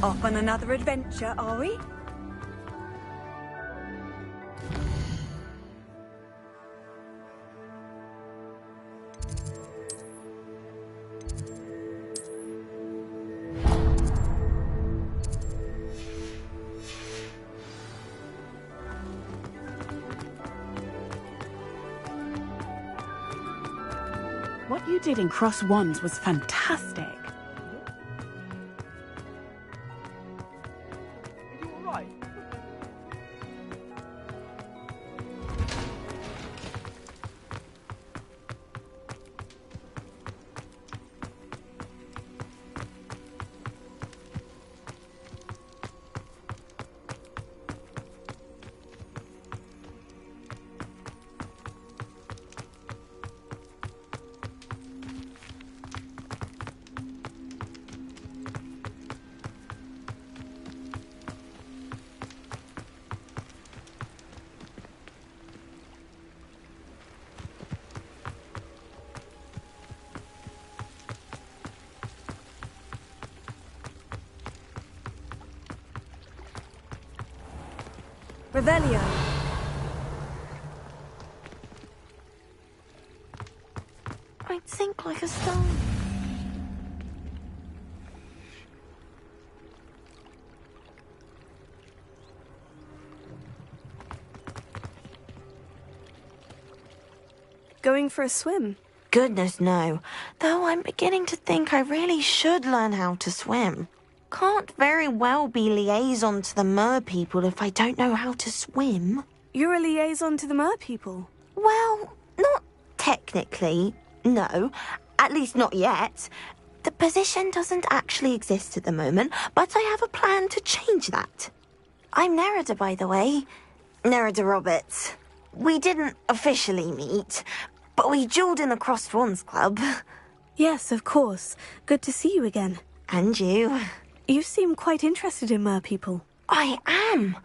Off on another adventure, are we? What you did in Cross Wands was fantastic. Revelio. I'd sink like a stone. Going for a swim? Goodness, no. Though I'm beginning to think I really should learn how to swim. Can't very well be liaison to the mer people if I don't know how to swim. You're a liaison to the mer people? Well, not technically, no. At least not yet. The position doesn't actually exist at the moment, but I have a plan to change that. I'm Nerida, by the way. Nerida Roberts. We didn't officially meet, but we duelled in the Crossed Wands Club. Yes, of course. Good to see you again. And you. You seem quite interested in mer people. I am.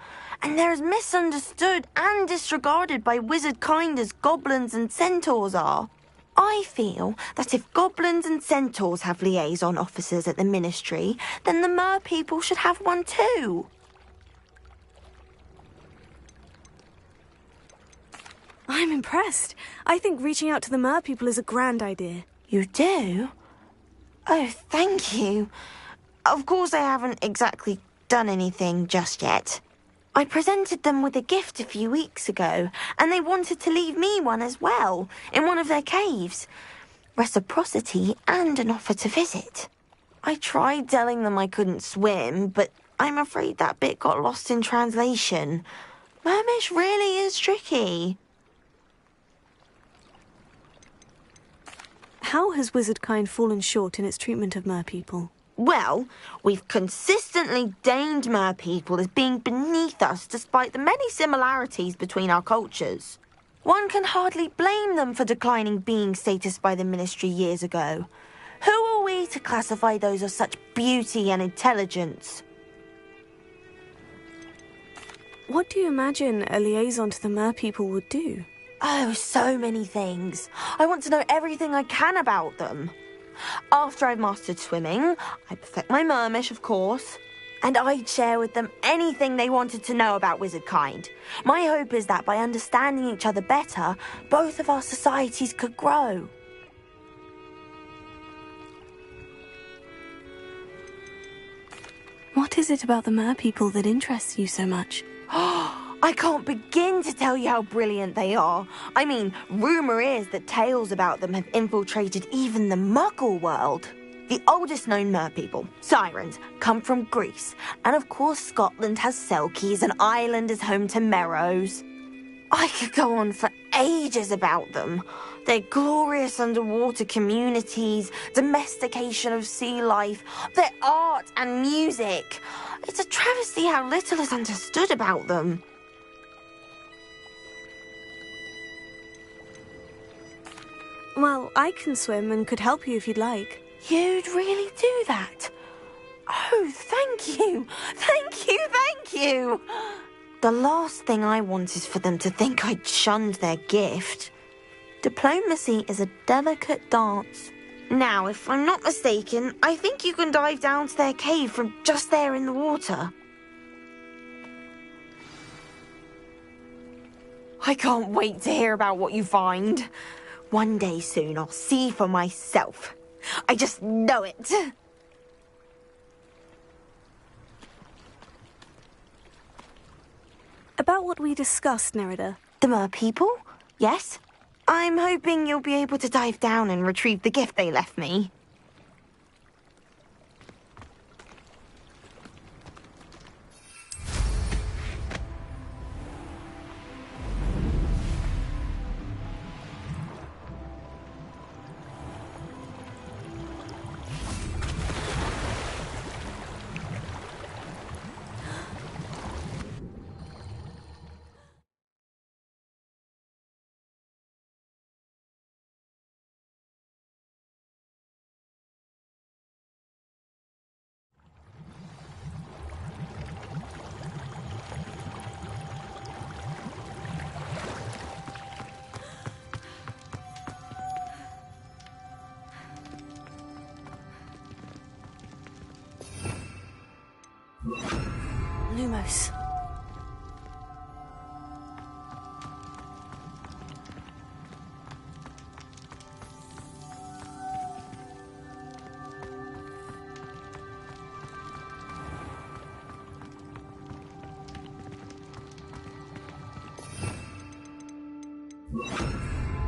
And they're as misunderstood and disregarded by wizard kind as goblins and centaurs are. I feel that if goblins and centaurs have liaison officers at the Ministry, then the mer people should have one too. I'm impressed. I think reaching out to the mer people is a grand idea. You do? Oh, thank you. Of course I haven't exactly done anything just yet. I presented them with a gift a few weeks ago, and they wanted to leave me one as well, in one of their caves. Reciprocity and an offer to visit. I tried telling them I couldn't swim, but I'm afraid that bit got lost in translation. Mermish really is tricky. How has wizardkind fallen short in its treatment of mer people? Well, we've consistently deemed mer people as being beneath us despite the many similarities between our cultures. One can hardly blame them for declining being status by the Ministry years ago. Who are we to classify those of such beauty and intelligence? What do you imagine a liaison to the merpeople would do? Oh, so many things. I want to know everything I can about them. After I've mastered swimming, I'd perfect my mermish, of course, and I'd share with them anything they wanted to know about wizard kind. My hope is that by understanding each other better, both of our societies could grow. What is it about the merpeople that interests you so much? I can't begin to tell you how brilliant they are. I mean, rumour is that tales about them have infiltrated even the Muggle world. The oldest known merpeople, sirens, come from Greece. And of course Scotland has Selkies and Ireland is home to Merrows. I could go on for ages about them. Their glorious underwater communities, domestication of sea life, their art and music. It's a travesty how little is understood about them. Well, I can swim and could help you if you'd like. You'd really do that? Oh, thank you! Thank you, thank you! The last thing I want is for them to think I'd shunned their gift. Diplomacy is a delicate dance. Now, if I'm not mistaken, I think you can dive down to their cave from just there in the water. I can't wait to hear about what you find. One day soon I'll see for myself. I just know it. About what we discussed, Nerida. The merpeople? Yes. I'm hoping you'll be able to dive down and retrieve the gift they left me. Lumos.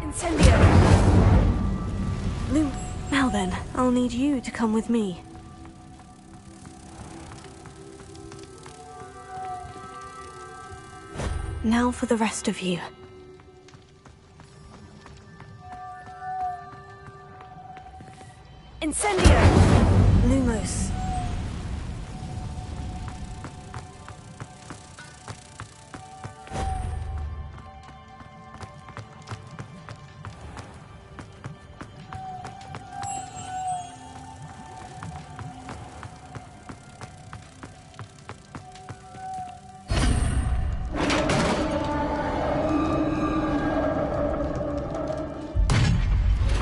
Incendio! Now then, I'll need you to come with me. Now for the rest of you. Incendio! Lumos.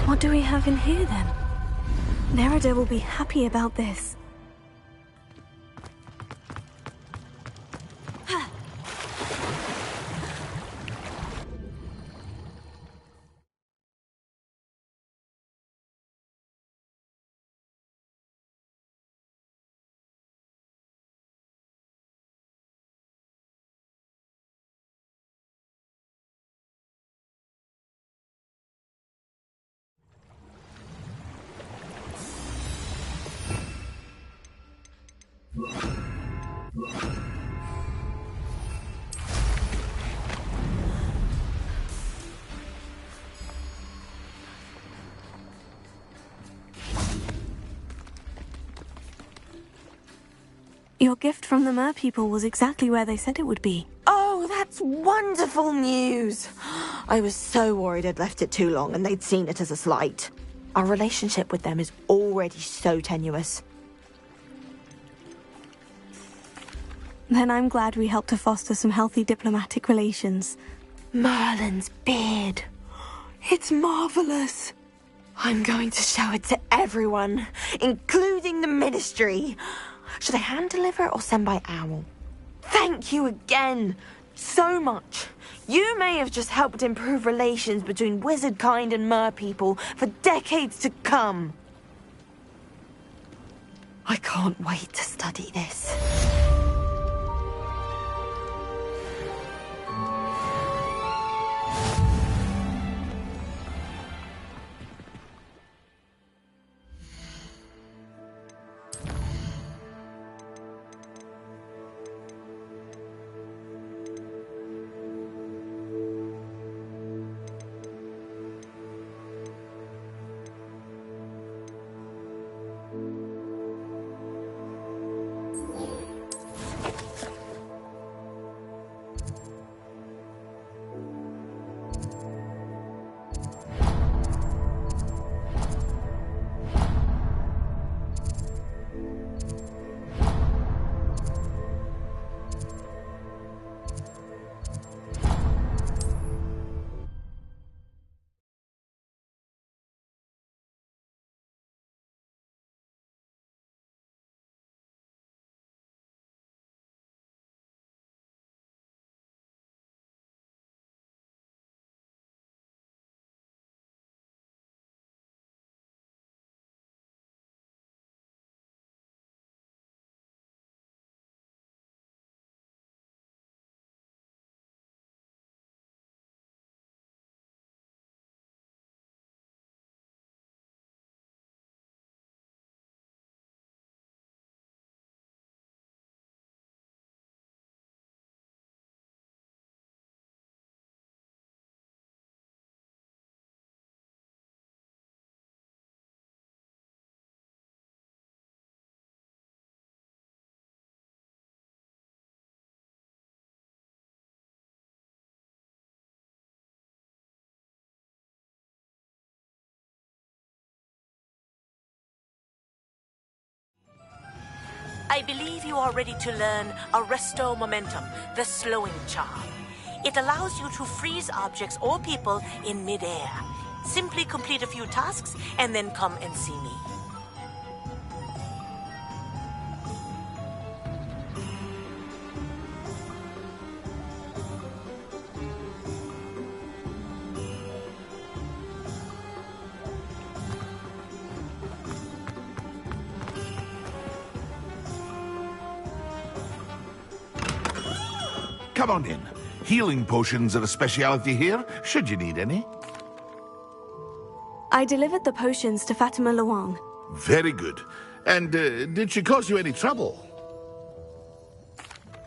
What do we have in here, then? Nerida will be happy about this. Your gift from the merpeople was exactly where they said it would be. Oh, that's wonderful news! I was so worried I'd left it too long and they'd seen it as a slight. Our relationship with them is already so tenuous. Then I'm glad we helped to foster some healthy diplomatic relations. Merlin's beard. It's marvelous. I'm going to show it to everyone, including the Ministry. Should I hand deliver it or send by owl? Thank you again so much. You may have just helped improve relations between wizard kind and mer people for decades to come. I can't wait to study this. I believe you are ready to learn Arresto Momentum, the slowing charm. It allows you to freeze objects or people in midair. Simply complete a few tasks and then come and see me. Come on in. Healing potions are a speciality here, should you need any. I delivered the potions to Fatima Luang. Very good. And did she cause you any trouble?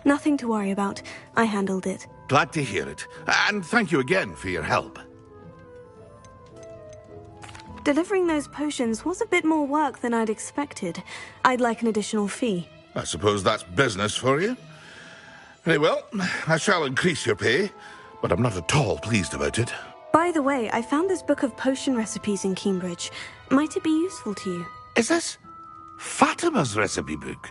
Nothing to worry about. I handled it. Glad to hear it. And thank you again for your help. Delivering those potions was a bit more work than I'd expected. I'd like an additional fee. I suppose that's business for you. Very well, I shall increase your pay, but I'm not at all pleased about it. By the way, I found this book of potion recipes in Cambridge. Might it be useful to you? Is this Fatima's recipe book?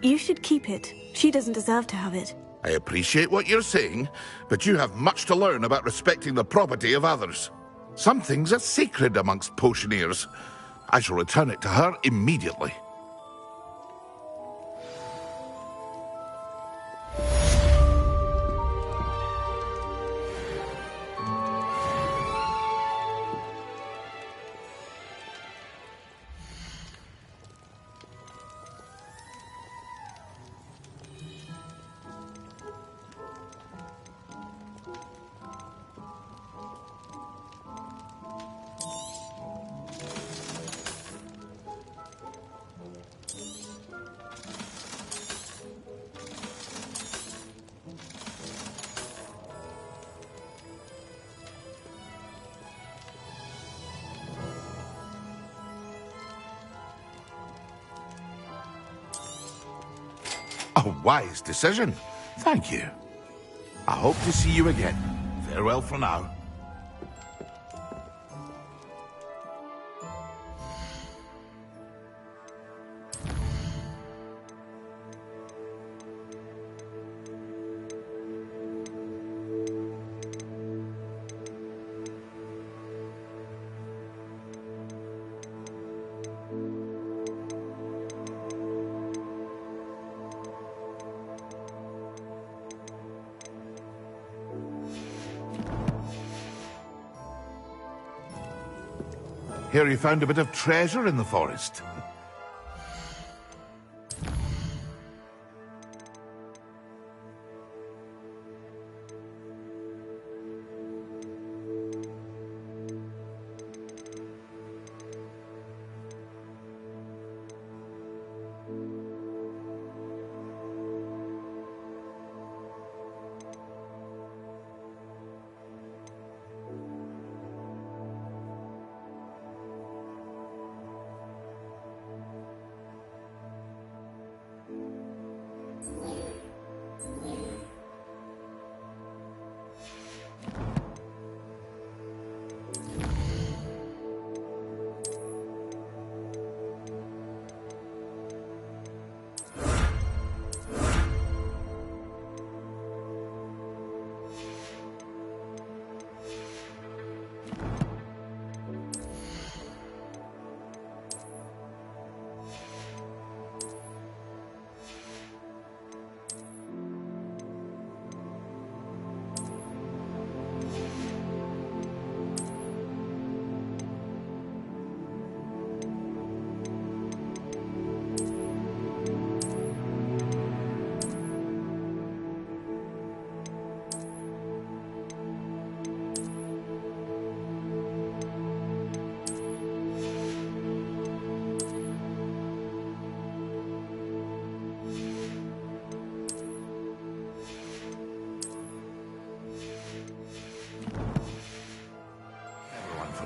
You should keep it. She doesn't deserve to have it. I appreciate what you're saying, but you have much to learn about respecting the property of others. Some things are sacred amongst potioneers. I shall return it to her immediately. A wise decision. Thank you. I hope to see you again. Farewell for now. Here you found a bit of treasure in the forest.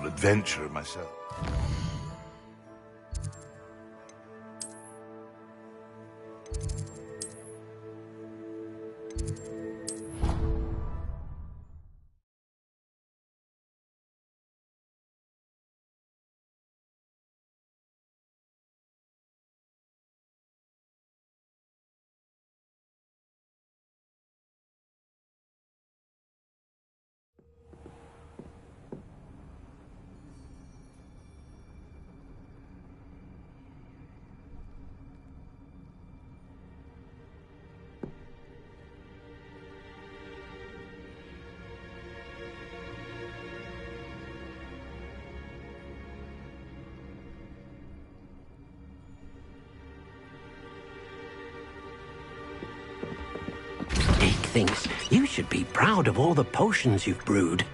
Adventure myself. Thinks you should be proud of all the potions you've brewed.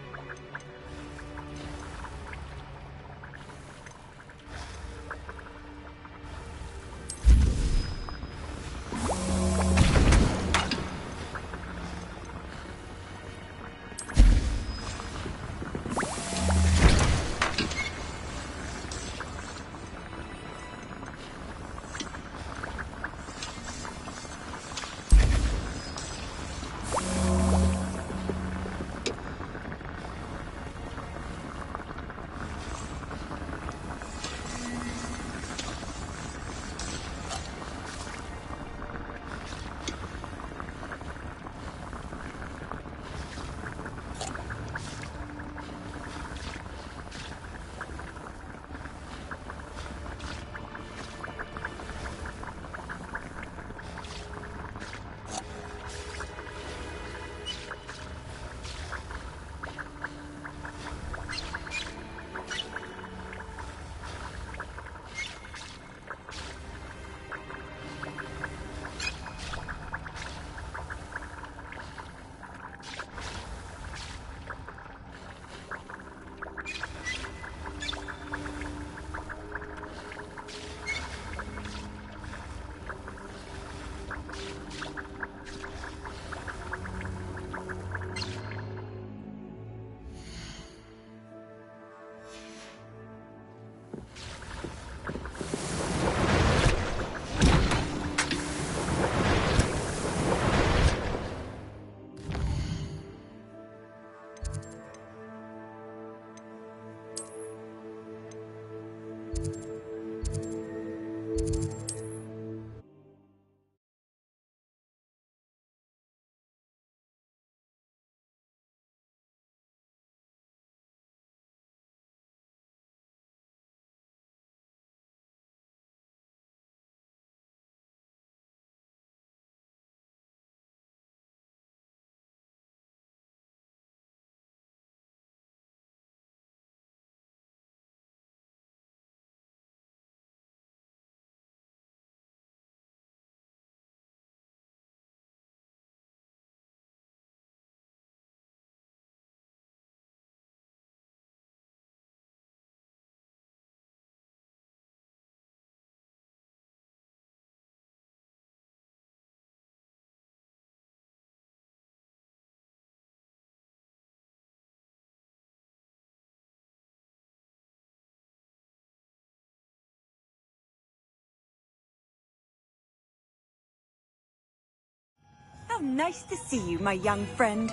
How nice to see you, my young friend.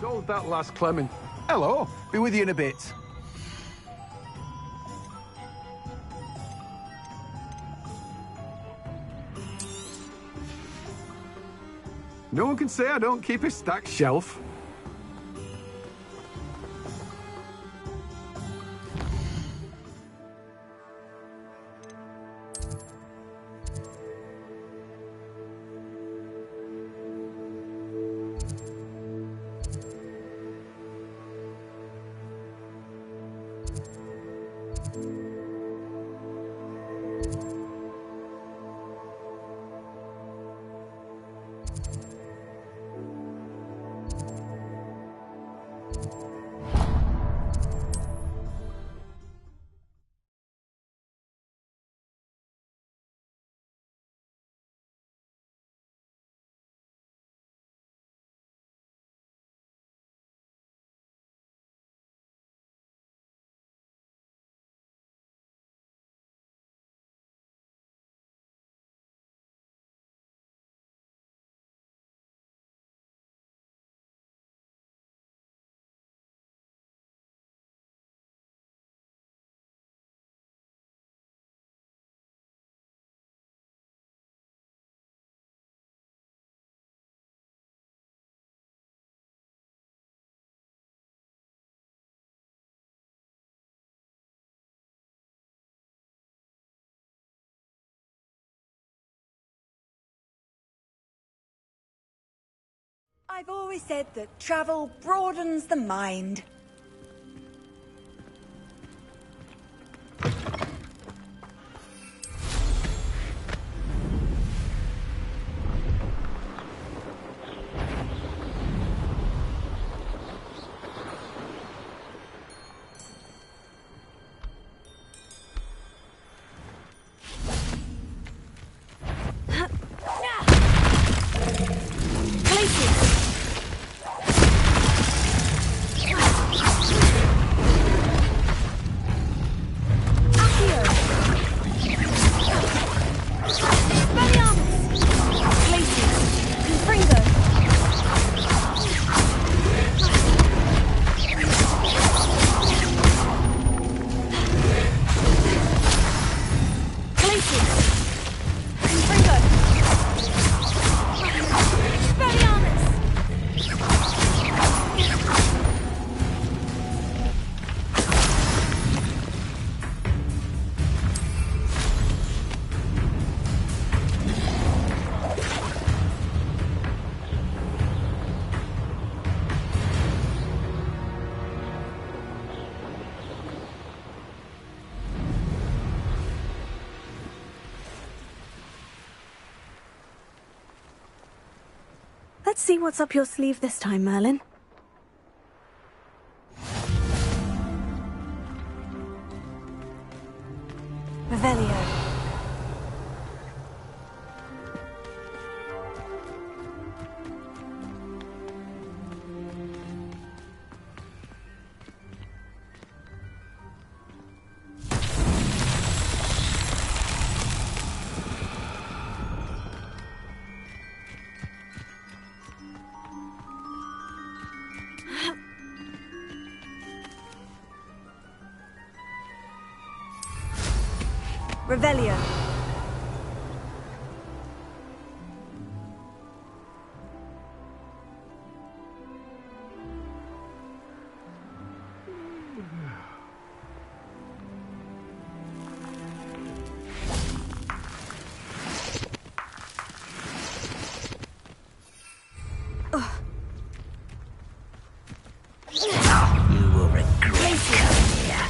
Sold that last Clement. Hello, be with you in a bit. No one can say I don't keep a stacked shelf. I've always said that travel broadens the mind. Let's see what's up your sleeve this time, Merlin. Revelio. Revelio. You will regret coming here.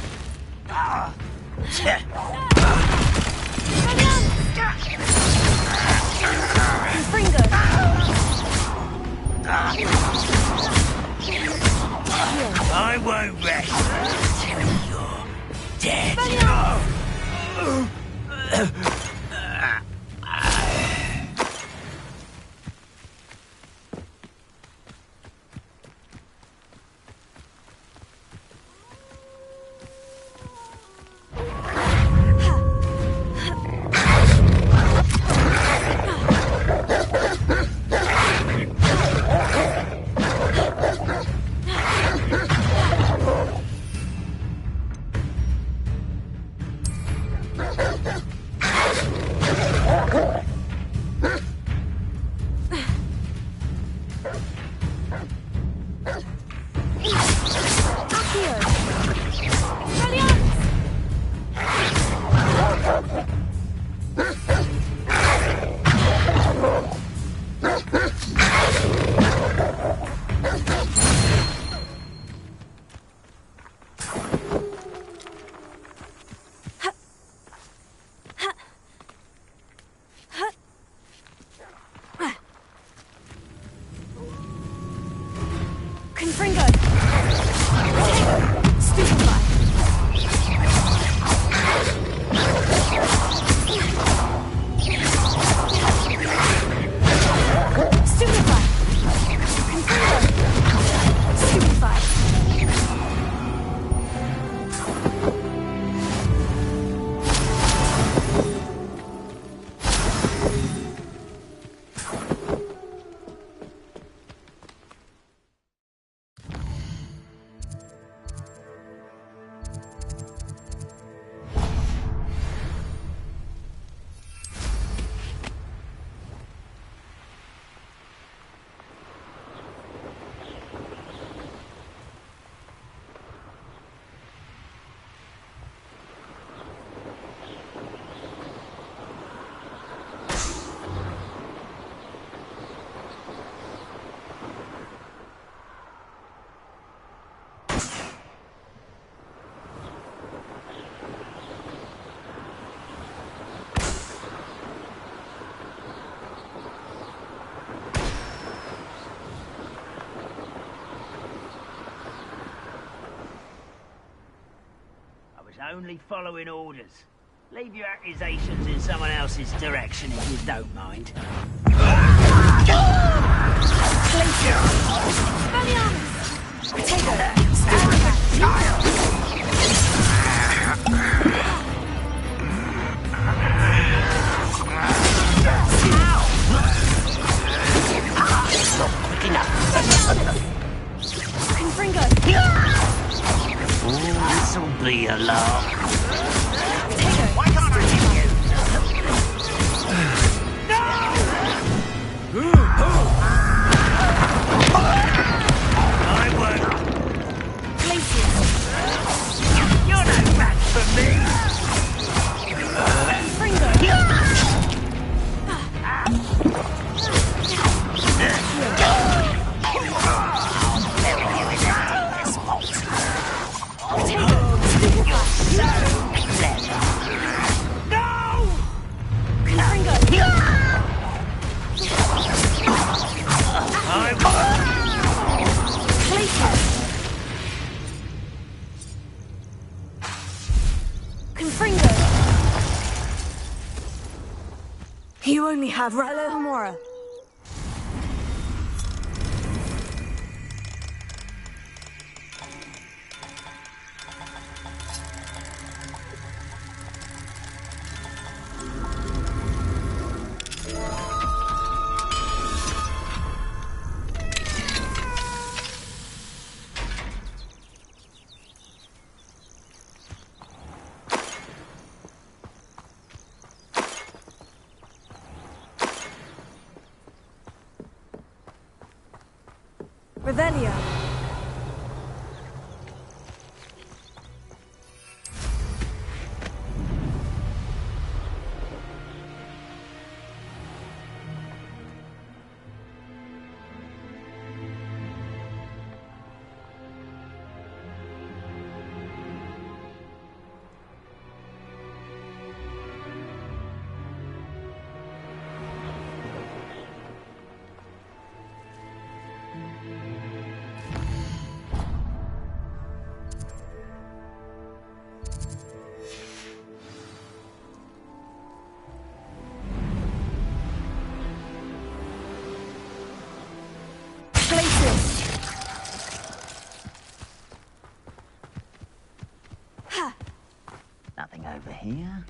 I won't rest until you're dead. Only following orders. Leave your accusations in someone else's direction if you don't mind. Quick enough. This'll be a lark. Why can't I hit you? I won't. You're no match for me. You only have Ralo Hamora. Revelio. Nothing over here.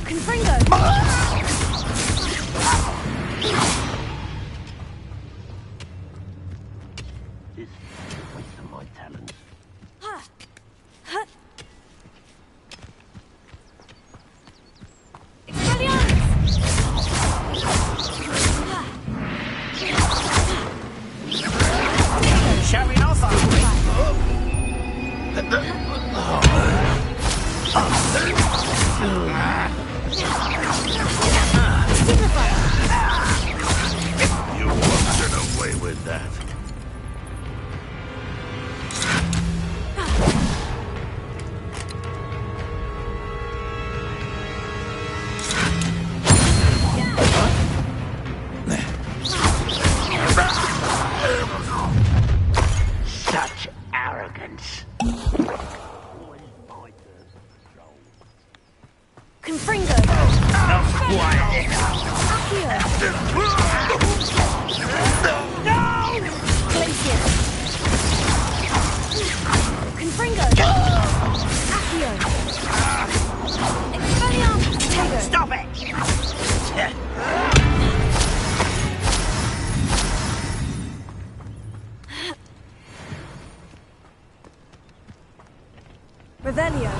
Confringo! This is a waste of my talents. Showing off, are we? You won't get away with that. Such arrogance. Confringo! Not quite enough. Glacier! Confringo! Accio! Expelliarmus! Tego! Stop it! Revelio!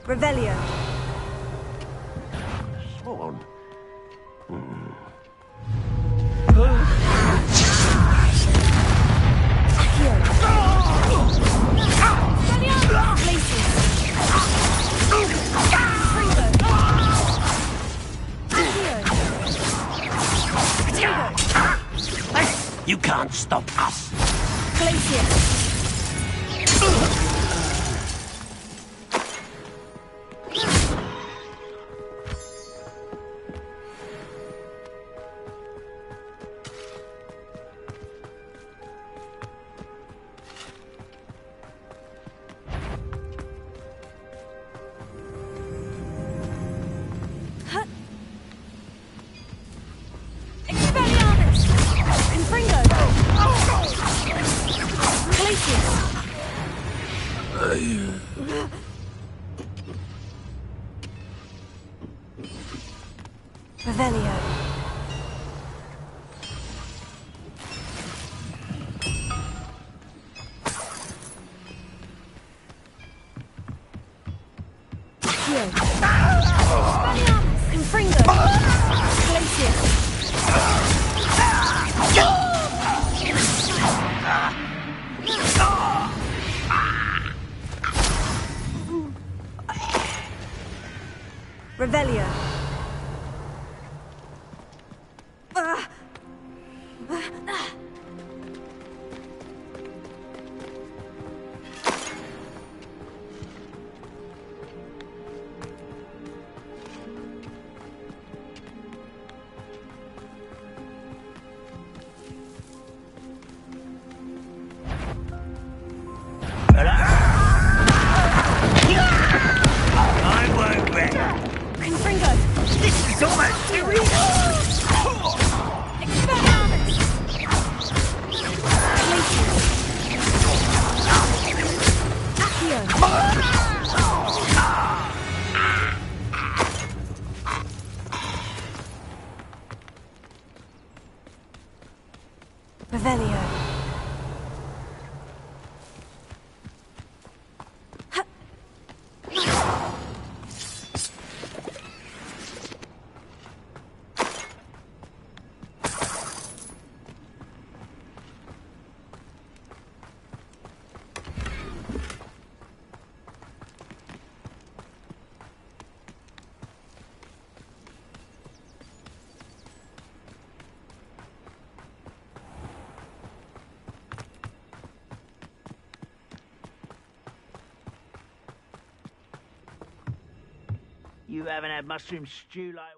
Revelio! Sworn. You can't stop us. Glacier! Expelliarmus! Confringo! Glacier! Revelio! Accio! Expelliarmus! Confringo! Glacier! Revelio! I won't bet. Confringo! This is almost too easy. Expelliarmus! Glacier! Accio! Revelio! You haven't had mushroom stew like